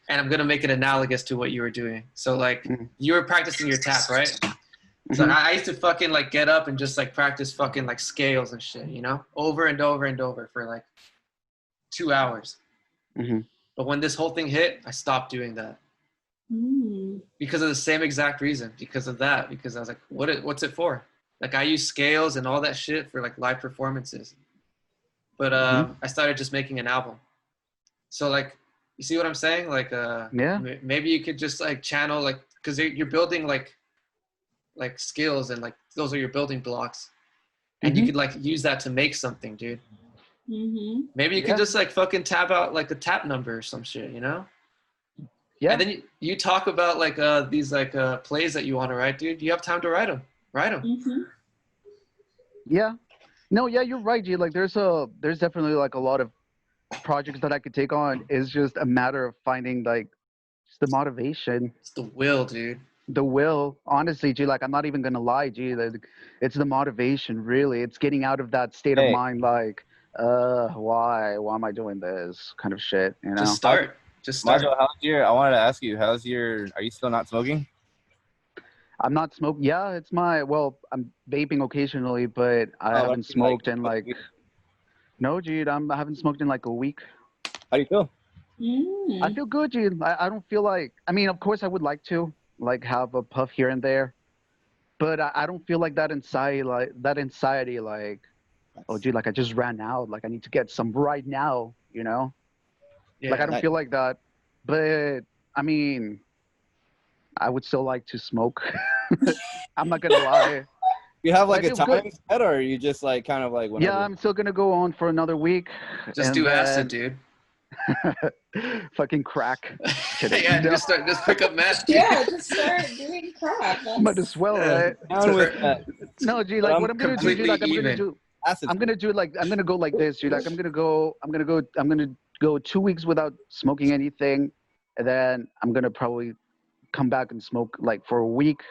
And I'm gonna make it analogous to what you were doing. So like you were practicing your tap, right? So I used to fucking like get up and just like practice fucking like scales and shit, over and over and over for like 2 hours. But when this whole thing hit, I stopped doing that because of the same exact reason. Because of that, because I was like, what's it for? Like I use scales and all that shit for like live performances. But I started just making an album. So like. You see what I'm saying? Like, maybe you could just like channel, like, because you're building like skills and like those are your building blocks, and you could like use that to make something, dude. Maybe you could just like fucking tap out like a tap number or some shit, Yeah. And then you talk about like these like plays that you want to write, dude. You have time to write them. Write them. Yeah. No, yeah, you're right, G. Like, there's definitely like a lot of projects that I could take on. Is just a matter of finding like just the motivation. It's the will, dude. The will, honestly, G. Like I'm not even gonna lie, G. Like, it's the motivation, really. It's getting out of that state of mind, like, why am I doing this kind of shit? Just start. Marshall, I wanted to ask you, are you still not smoking? I'm not smoking. Yeah, it's well, I'm vaping occasionally, but I Oh, haven't smoked in like, no, dude, I haven't smoked in like a week. How do you feel? I feel good, dude. I don't feel like, I mean, of course I would like to like have a puff here and there, but I don't feel like that anxiety, like, oh, dude, like I just ran out. Like I need to get some right now, you know? Yeah. Like I don't feel like that, but I mean, I would still like to smoke. I'm not gonna lie. You have like I a feel time good. set, or are you just like kind of like whenever? Yeah, I'm still gonna go on for another week. Just do acid, dude. Fucking crack. Kidding. Yeah, No. just pick up meth. Dude. Yeah, just start doing crack. Might as well, right? Down with that. No, G, like what I'm gonna do, G, like I'm gonna do. Acid. I'm gonna do like I'm gonna go like this, G. Like I'm gonna go 2 weeks without smoking anything, and then I'm gonna probably come back and smoke like for a week,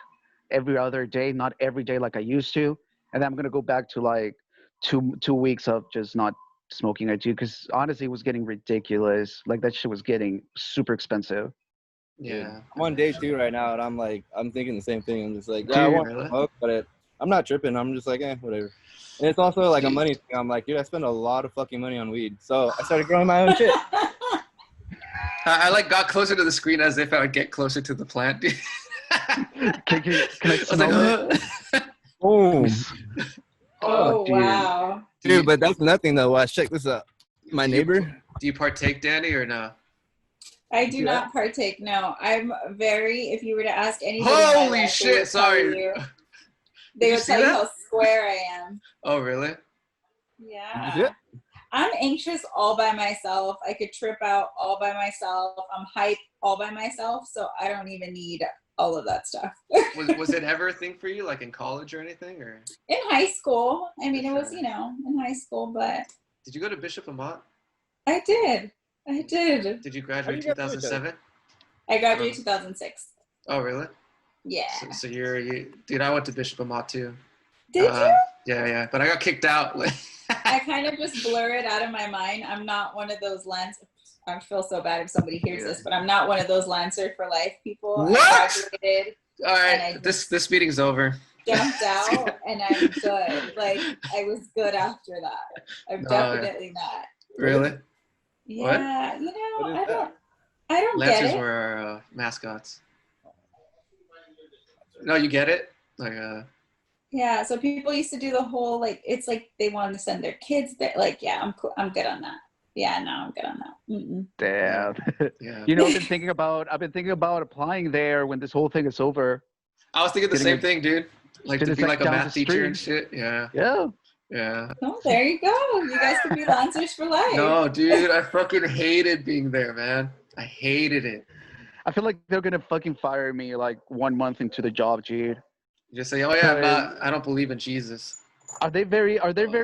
every other day, not every day like I used to, and then I'm gonna go back to like two weeks of just not smoking it too, because honestly it was getting ridiculous. Like that shit was getting super expensive. Yeah. I'm on day 2 right now, and I'm thinking the same thing. I'm just like, yeah, I want to smoke, but I'm not tripping. I'm just like, whatever. And it's also like a money thing. I'm like, dude, I spend a lot of fucking money on weed, so I started growing my own shit. I like got closer to the screen as if I would get closer to the plant, dude. Can I smell like, it? Oh, Oh, dude. wow. dude, but that's nothing though. Watch, check this out. My neighbor. Do you partake, Dani, or no? I do not partake. No, I'm very. If you were to ask anybody, Holy shit! Sorry. They would tell you how square I am. Oh, really? Yeah. I'm anxious all by myself. I could trip out all by myself. I'm hype all by myself, so I don't even need all of that stuff. was it ever a thing for you, like in college or anything, or in high school? I mean, it was, in high school, but did you go to Bishop Amat? I did. Did you graduate 2007? I graduated 2006. Oh, really? Yeah. So you dude, I went to Bishop Amat too. Did you? Yeah, but I got kicked out. I kind of just blur it out of my mind. I'm not one of those I feel so bad if somebody hears this, but I'm not one of those Lancer for life people. What? I graduated. All right, this meeting's over. Jumped out and I'm good. Like I was good after that. I'm definitely not. Really? Yeah. What? I don't Lancers get it. were our mascots. No, you get it? Like Yeah, so people used to do the whole it's like they wanted to send their kids there. Like, yeah, I'm good on that. Yeah, no, I'm good on that. Mm-mm. Damn. Yeah. I've been thinking about applying there when this whole thing is over. I was thinking the same thing, dude. Like to be like a math teacher and shit. Yeah. Yeah. Yeah. Oh, there you go. You guys could be Lancers for life. No, dude, I fucking hated being there, man. I hated it. I feel like they're gonna fucking fire me like 1 month into the job, dude. You just say, oh yeah, I don't believe in Jesus. Are they very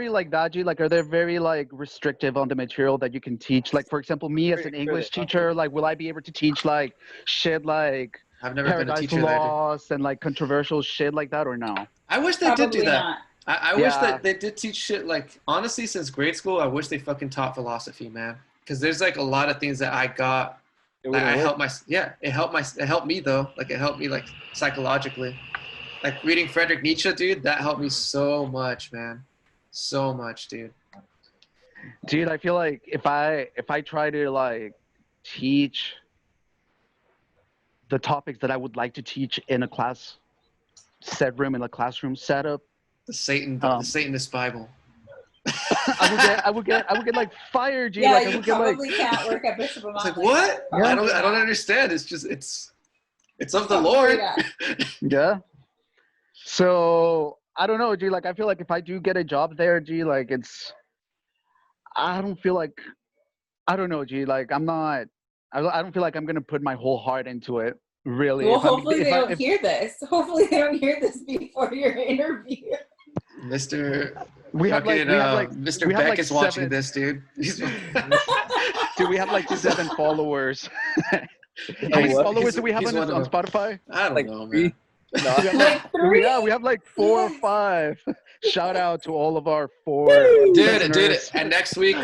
like that, G? Like, are they very like restrictive on the material that you can teach? Like, for example, me as an English teacher, like, will I be able to teach like shit like I've never Paradise been a teacher Lost and like controversial shit like that, or no? I wish they did do that. Not. I wish that they did teach shit like, honestly, since grade school, I wish they fucking taught philosophy, man. Because there's like a lot of things that I got. Like, it helped me though. Like it helped me like psychologically. Like reading Friedrich Nietzsche, dude, that helped me so much, man. So much, dude. Dude, I feel like if I try to like teach the topics that I would like to teach in a class set room, in a classroom setup, the Satanist Bible. I would get like fired, G. Yeah, like, you probably can't work at Bishop Amat. It's like what? Yeah. I don't understand. It's just it's of the Lord. Yeah. So I don't know, G. Like I feel like if I do get a job there, G, like I don't feel like, I don't know, G. Like I don't feel like I'm gonna put my whole heart into it. Really. Well, hopefully they don't hear this. Hopefully they don't hear this before your interview. Mr. Mr. Beck is watching this, dude. Dude, we have like 7 followers. How many followers do we have on Spotify? I don't know, man. No. We have like 4 or 5. Shout out to all of our 4 dude. And next week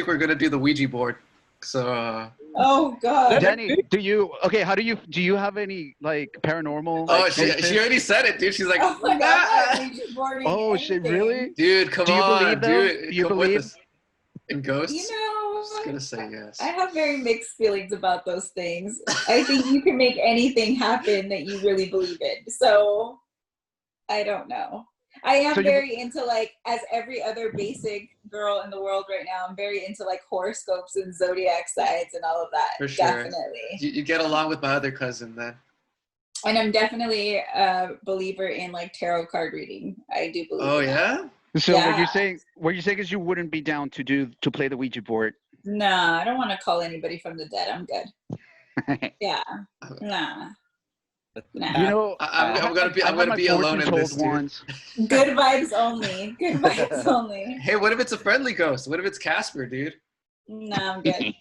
we're gonna do the Ouija board. So Oh God. Danny, how do you have any like paranormal oh, experiences? she already said it, dude. She's like, Oh my God, I'm not Ouija boarding Oh shit, anything. really? dude, come Do you on, believe them? dude. Do you Come believe? with us. In ghosts? You know, Just gonna say yes. I have very mixed feelings about those things. I think you can make anything happen that you really believe in. So I don't know. I am very into, like, as every other basic girl in the world right now, I'm very into like horoscopes and zodiac signs and all of that. For sure. Definitely. You get along with my other cousin then. And I'm definitely a believer in like tarot card reading. I do believe. Oh in that. yeah? So Yeah. what you're saying is you wouldn't be down to play the Ouija board? Nah, I don't want to call anybody from the dead. I'm good. Yeah. Nah. You know, I'm gonna be alone in this, dude. Good vibes only. Good vibes only. Hey, what if it's a friendly ghost? What if it's Casper, dude? Nah, I'm good.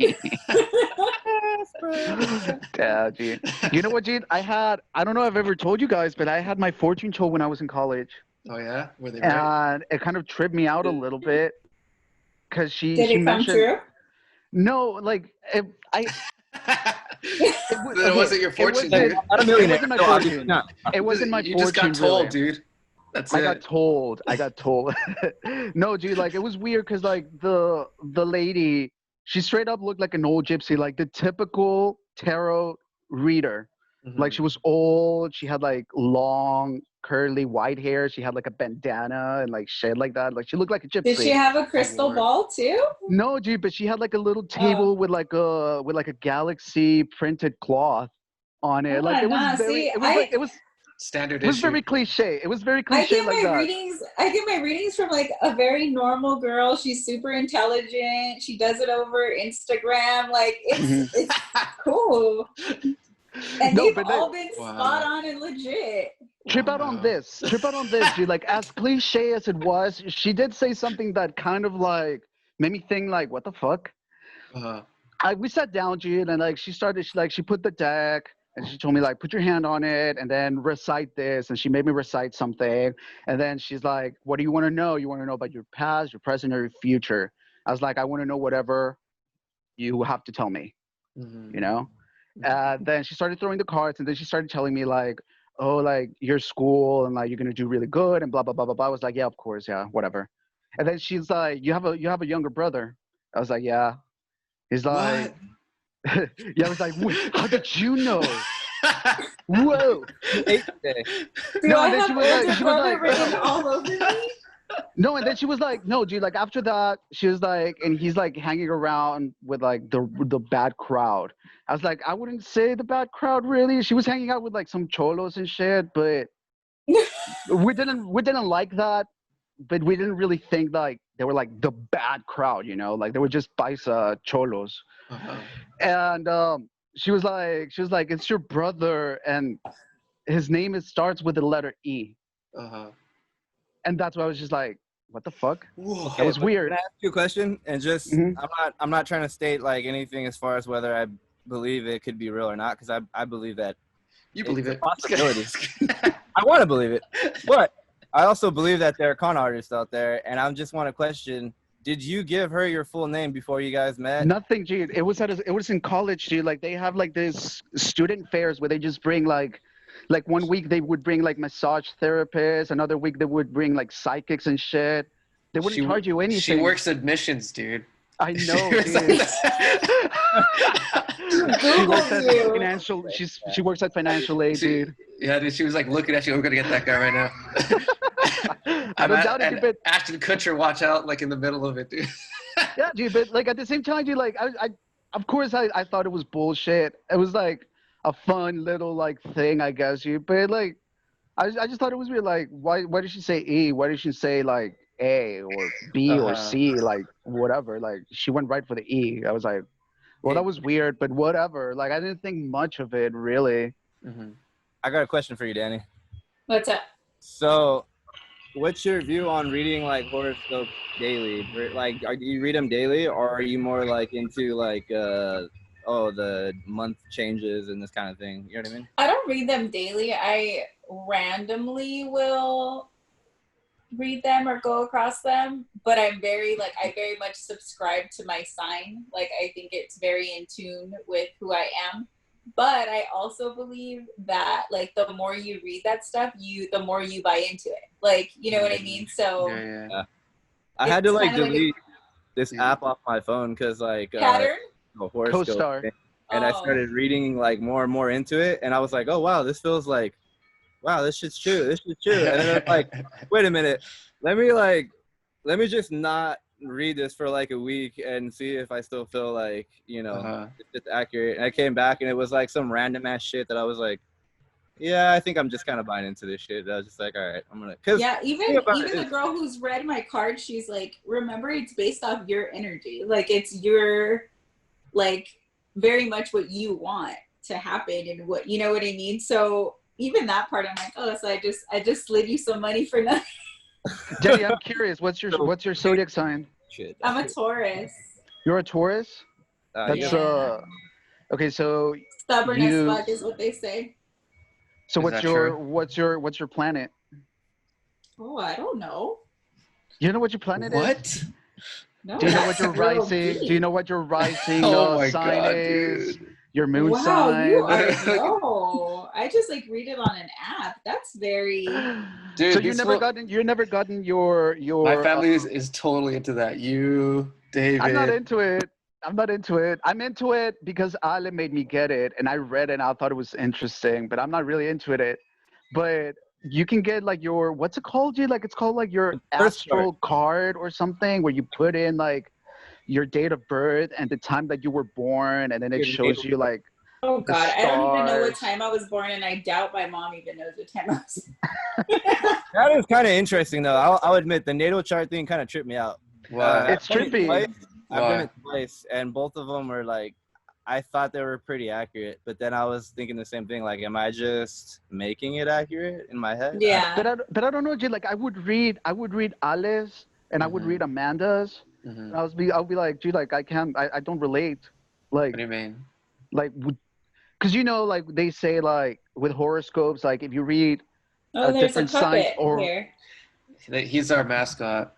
Yeah, dude. You know what, dude? I don't know if I've ever told you guys, but I had my fortune told when I was in college. Oh yeah? Were they right? And it kind of tripped me out a little bit because she Did it come mentioned true? no, like Then it wasn't your fortune, dude. Not a millionaire. It wasn't my No, fortune. obviously not. It wasn't my You fortune. just got told, really. dude. That's I it. got told. No, dude, like it was weird because like the lady, she straight up looked like an old gypsy, like the typical tarot reader. Mhm. Like she was old. She had like long curly white hair. She had like a bandana and like shit like that. Like she looked like a gypsy. Did she have a crystal Lord. ball too? No, dude, but she had like a little table with like a galaxy printed cloth on it. Oh, Like it was nah, very, see, it was Standard it was issue. very cliche. It was very I cliche get like my that. readings. I get my readings from like a very normal girl. She's super intelligent. She does it over Instagram. Like it's cool. And No, they've but all been Wow. spot on and legit. Trip out on this, dude. Like as cliche as it was, she did say something that kind of like made me think like, what the fuck? Uh-huh. We sat down, dude, and like she put the deck and she told me like, put your hand on it and then recite this, and she made me recite something, and then she's like, what do you want to know? You want to know about your past, your present, or your future? I was like, I want to know whatever you have to tell me, Mhm. you know. Then she started throwing the cards, and then she started telling me like, oh, like your school and like you're gonna do really good and blah blah blah blah blah. I was like, yeah, of course, yeah, whatever. And then she's like, you have a younger brother. I was like, yeah. He's like, yeah. I was like, how did you know? Whoa. Do I have older brother written all over me? No, and then she was like, no, dude, like after that, she was like, and he's like hanging around with like the bad crowd. I was like, I wouldn't say the bad crowd really. She was hanging out with like some cholos and shit, but we didn't like that. But we didn't really think like they were like the bad crowd, you know, like they were just paisa cholos. Uh-huh. And she was like, it's your brother, and his name starts with the letter E. Uh-huh. And that's why I was just like, what the fuck? Whoa. That was weird. Can I ask you a question? And just, I'm not trying to state like anything as far as whether I believe it could be real or not, because I believe that You believe it's it. a possibility. I want to believe it, but I also believe that there are con artists out there, and I just want to question: did you give her your full name before you guys met? Nothing, dude. It was in college, dude. Like they have like this student fairs where they just bring like 1 week they would bring like massage therapists, another week they would bring like psychics and shit. They wouldn't charge you anything. She works admissions, dude. I know, dude. She works at financial. She works at financial aid, dude. Yeah, dude. She was like looking at you. We're gonna get that guy right now. I don't doubt it, but Ashton Kutcher, watch out! Like in the middle of it, dude. Yeah, dude. But like at the same time, dude. Like I of course I thought it was bullshit. It was like a fun little like thing, I guess, dude. But like I just thought it was weird. Like why did she say E? Why did she say like A or B or C? Like whatever. Like she went right for the E. I was like, well, that was weird, but whatever. Like I didn't think much of it really. Mm-hmm. I got a question for you, Danny. What's up? So, what's your view on reading like horoscopes daily? Like, do you read them daily, or are you more like into like the month changes and this kind of thing? You know what I mean? I don't read them daily. I randomly will read them or go across them, but I very much subscribe to my sign. Like, I think it's very in tune with who I am. But I also believe that, like, the more you read that stuff, the more you buy into it. Like, you know what I mean? So yeah. I had to like delete this app off my phone because like pattern horoscope Co-star. and I started reading like more and more into it, and I was like, oh wow, this feels like, wow, this shit's true. This shit's true. And then I was like, wait a minute, let me just not read this for like a week and see if I still feel like, you know, it's accurate. And I came back and it was like some random ass shit that I was like, yeah, I think I'm just kind of buying into this shit. I was just like, all right, I'm gonna. Yeah, even the girl who's read my card, she's like, remember, it's based off your energy. Like, it's your, like, very much what you want to happen and what, you know what I mean? So even that part, I'm like, oh, so I just slid you some money for nothing. Dani, I'm curious. What's your zodiac sign? Shit, I'm a Taurus. You're a Taurus. That's okay. So Stubborn as fuck is what they say. So what's your planet? Oh, I don't know. You know what your planet is? What? No. Do you know what your rising? Do you know what your rising sign is? Dude. Your moon sign. Wow, you are no. I just like read it on an app. That's very. Dude, so you've never gotten your. My family is totally into that. You, David. I'm not into it. I'm into it because Ale made me get it, and I read it and I thought it was interesting, but I'm not really into it. But you can get like your, what's it called, dude? Like, it's called like your astral card or something, where you put in like your date of birth and the time that you were born, and then it shows you like. Oh God, I don't even know what time I was born, and I doubt my mom even knows what time I was. That is kind of interesting, though. I'll admit the natal chart thing kind of tripped me out. Wow. It's trippy. I've done it twice, and both of them were like, I thought they were pretty accurate, but then I was thinking the same thing. Like, am I just making it accurate in my head? Yeah. But I don't know, dude. Like, I would read Alice and I would read Amanda's. And I'll be like, dude, like I don't relate. Like, what do you mean? Like, because you know, like they say, like with horoscopes, like if you read different signs here. He's our mascot.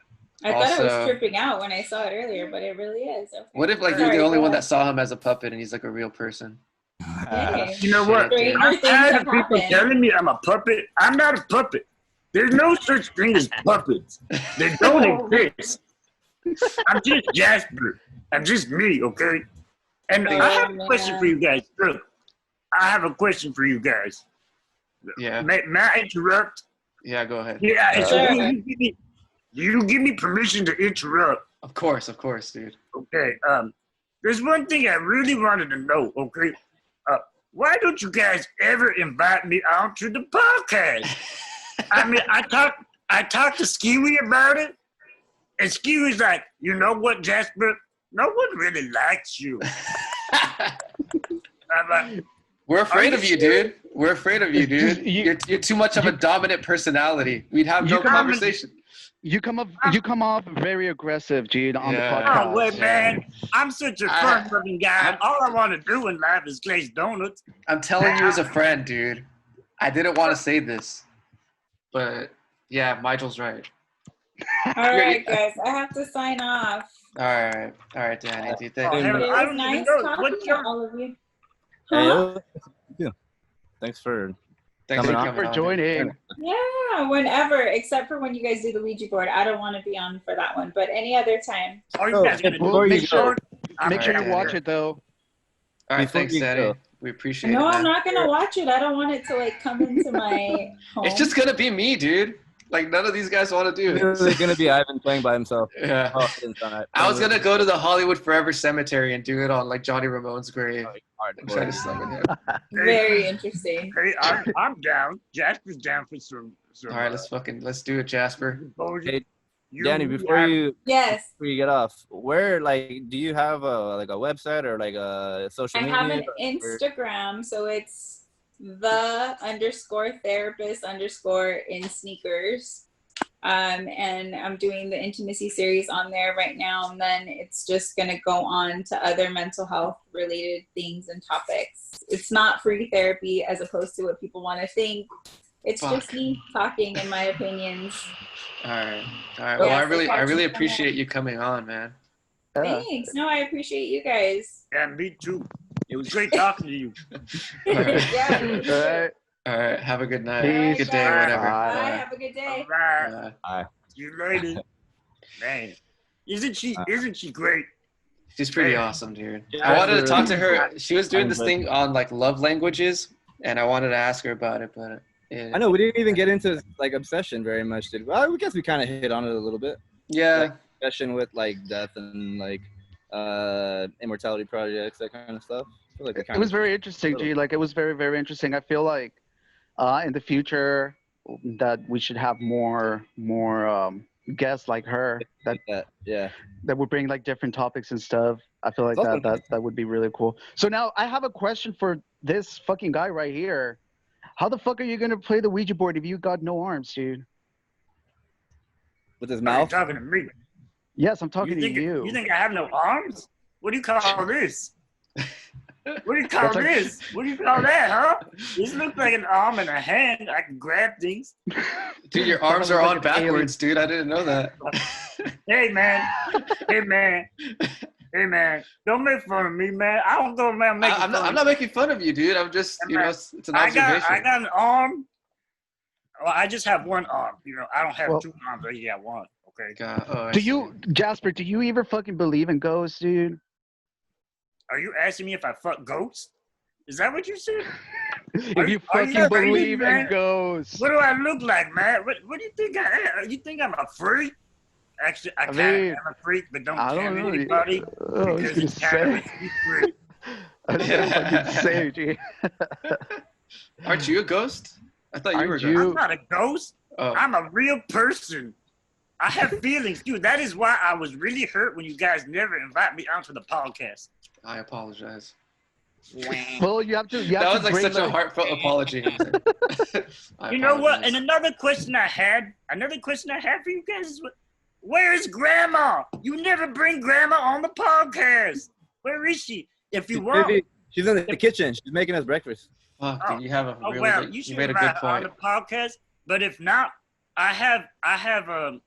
I thought I was tripping out when I saw it earlier, but it really is. Okay. What if like you're the only one that saw him as a puppet and he's like a real person? Hey. You know what? I'm tired of people telling me I'm a puppet. I'm not a puppet. There's no such thing as puppets. They don't exist. I'm just Jasper. I'm just me, okay? And I have a question for you guys. Look, I have a question for you guys. Yeah. May I interrupt? Yeah, go ahead. Yeah, you give me permission to interrupt. Of course, dude. Okay. There's one thing I really wanted to know, okay? Why don't you guys ever invite me onto the podcast? I mean, I talked to Skiwi about it, and Skiwi's like, you know what, Jasper? No one really likes you. I'm like, we're afraid of you, dude. We're afraid of you, dude. You're too much of a dominant personality. We'd have no conversation. You come off very aggressive, Gene, on the podcast. Oh, wait, man. I'm such a fun-loving guy. All I want to do in life is glaze donuts. I'm telling you as a friend, dude. I didn't want to say this, but yeah, Michael's right. All right, guys. I have to sign off. All right, Dani. Do you think? It was nice talking to all of you. Huh? Hey, thanks for joining. Yeah, whenever, except for when you guys do the Ouija board. I don't want to be on for that one, but any other time. Make sure you watch it, though. All right, thanks, Dani. We appreciate it. No, I'm not going to watch it. I don't want it to, like, come into my home. It's just going to be me, dude. Like, none of these guys want to do it. It's going to be Ivan playing by himself. Yeah. I was going to go to the Hollywood Forever Cemetery and do it on, like, Johnny Ramone's grave. Try to summon him. Very interesting. Hey, I'm down. Jasper's down for some all right, let's do it, Jasper. Hey, Dani, before you get off, where, like, do you have a website or like a social media? I have an Instagram, so it's _therapist_in_sneakers. And I'm doing the intimacy series on there right now, and then it's just going to go on to other mental health related things and topics. It's not free therapy as opposed to what people want to think. It's just me talking in my opinions. All right. Well, Yeah, I really appreciate you coming on, man. Thanks. No, I appreciate you guys. Yeah, me too. It was great talking to you. All right. Yeah. All right. Have a good night. Peace. Good day, Bye. whatever. Bye. Have a good day. All right. Bye. See you later. Man, isn't she great? She's pretty awesome, dude. Yeah, I wanted to talk to absolutely. her. She was doing this thing on like love languages, and I wanted to ask her about it, but I know we didn't even get into like obsession very much, did we? Well, I guess we kind of hit on it a little bit. yeah. Like, obsession with like death and like immortality projects, that kind of stuff. I feel like It was very interesting, G. Like, it was very, very interesting. I feel like in the future that we should have more guests like her that would bring like different topics and stuff. I feel like that would be really cool. So now I have a question for this fucking guy right here. How the fuck are you gonna play the Ouija board if you got no arms, dude? with his Are you mouth. talking to me? Yes, I'm talking to you. You think I have no arms? What do you call this? What do you call That's like- this? What do you call that, huh? This looks like an arm and a hand. I can grab things. Dude, your arms are on backwards, dude. I didn't know that. Hey, man. Hey, man. Hey, man. Don't make fun of me, man. I don't go around making fun I'm not making fun of you, dude. I'm just, Yeah, man. it's an observation. I got an arm. Well, I just have one arm. I don't have Well- two arms. I just got one. Okay. God, I Do see. you, Jasper? Do you even fucking believe in ghosts, dude? Are you asking me if I fuck ghosts? Is that what you said? If you are you fucking crazy, believe in man? ghosts. What do I look like, man? What do you think I am? You think I'm a freak? Actually, I kind of mean, am a freak, but don't I tell don't know. anybody I was because gonna it's kind of a say. secret. I was gonna fucking say, G. Aren't you a ghost? I thought you Aren't were a ghost. you- I'm not a ghost. Oh. I'm a real person. I have feelings, dude. That is why I was really hurt when you guys never invite me onto the podcast. I apologize. Well, you have to. That was like such a heartfelt apology. I You know what? apologize. And another question I had for you guys is, where is Grandma? You never bring Grandma on the podcast. Where is she? If you want, She's in the kitchen. She's making us breakfast. Fuck, dude, you have a really good, you you should made a invite good her on point. the podcast. But if not, I have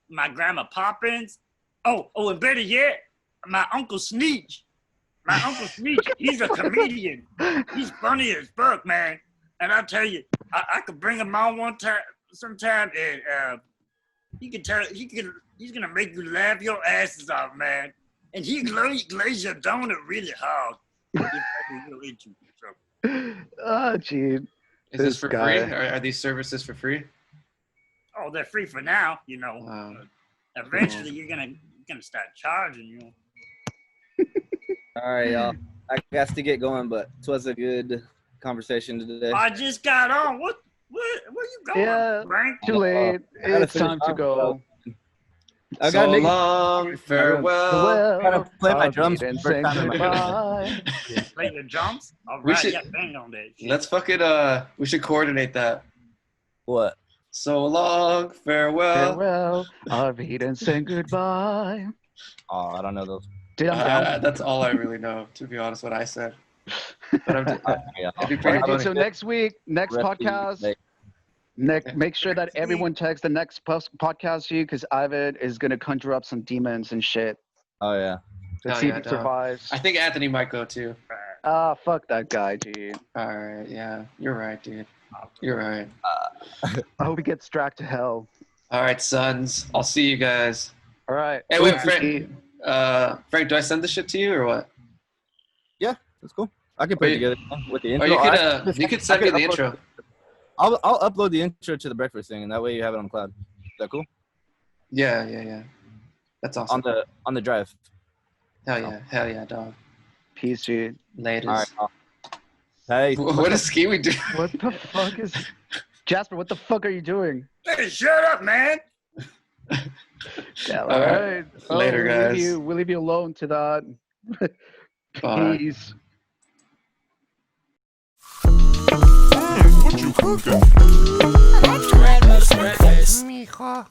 my grandma Poppins. Oh, and better yet, my Uncle Sneech. My Uncle Sneech, he's a comedian. He's funny as fuck, man. And I'll tell you, I could bring him on sometime, and he's gonna make you laugh your asses off, man. And he glaze your donut really hard. Oh, gee. Is this for guy. free? Are these services for free? Oh, they're free for now, Wow. Eventually, you're gonna start charging, All right, y'all. I got to get going, but it was a good conversation today. I just got on. Where you going, Yeah. Frank? Too late. gotta It's finish time to off, go. I So got Nick. long, farewell. gotta play my I'll drums meet and for the say first time in my goodbye. Play your drums? All We right, should- yeah, bang on that. Shit. Let's fucking we should coordinate that. What? So long, farewell. Farewell. I'll meet and say goodbye. Oh, I don't know those. Dude, I'm down. That's all I really know, to be honest, what I said. But Yeah. it'd be All pretty right, dude, funny. so next week, next podcast, make sure that everyone texts the next podcast to you because Ivan is going to conjure up some demons and shit. Oh yeah. Let's Hell see yeah, if he dog. survives. I think Anthony might go too. Ah, fuck that guy, dude. All right, yeah, you're right, dude. You're right. I hope he gets dragged to hell. All right, sons. I'll see you guys. All right. Hey, wait, Ooh, Frank. Frank, do I send this shit to you or what? Yeah, that's cool. I can put Wait. it together with the Or intro. you could send me the intro. I'll upload the intro to the breakfast thing, and that way you have it on cloud. Is that cool? Yeah. That's awesome. On the drive. Hell yeah, dog. Peace, dude. Ladies. All right. Hey. What is Skiwi doing? What the fuck is... Jasper, what the fuck are you doing? Hey, shut up, man. Yeah, All right. Later, guys. We'll leave you alone to that. Bye. Peace. What you cooking? Grandma's breakfast. Mijo.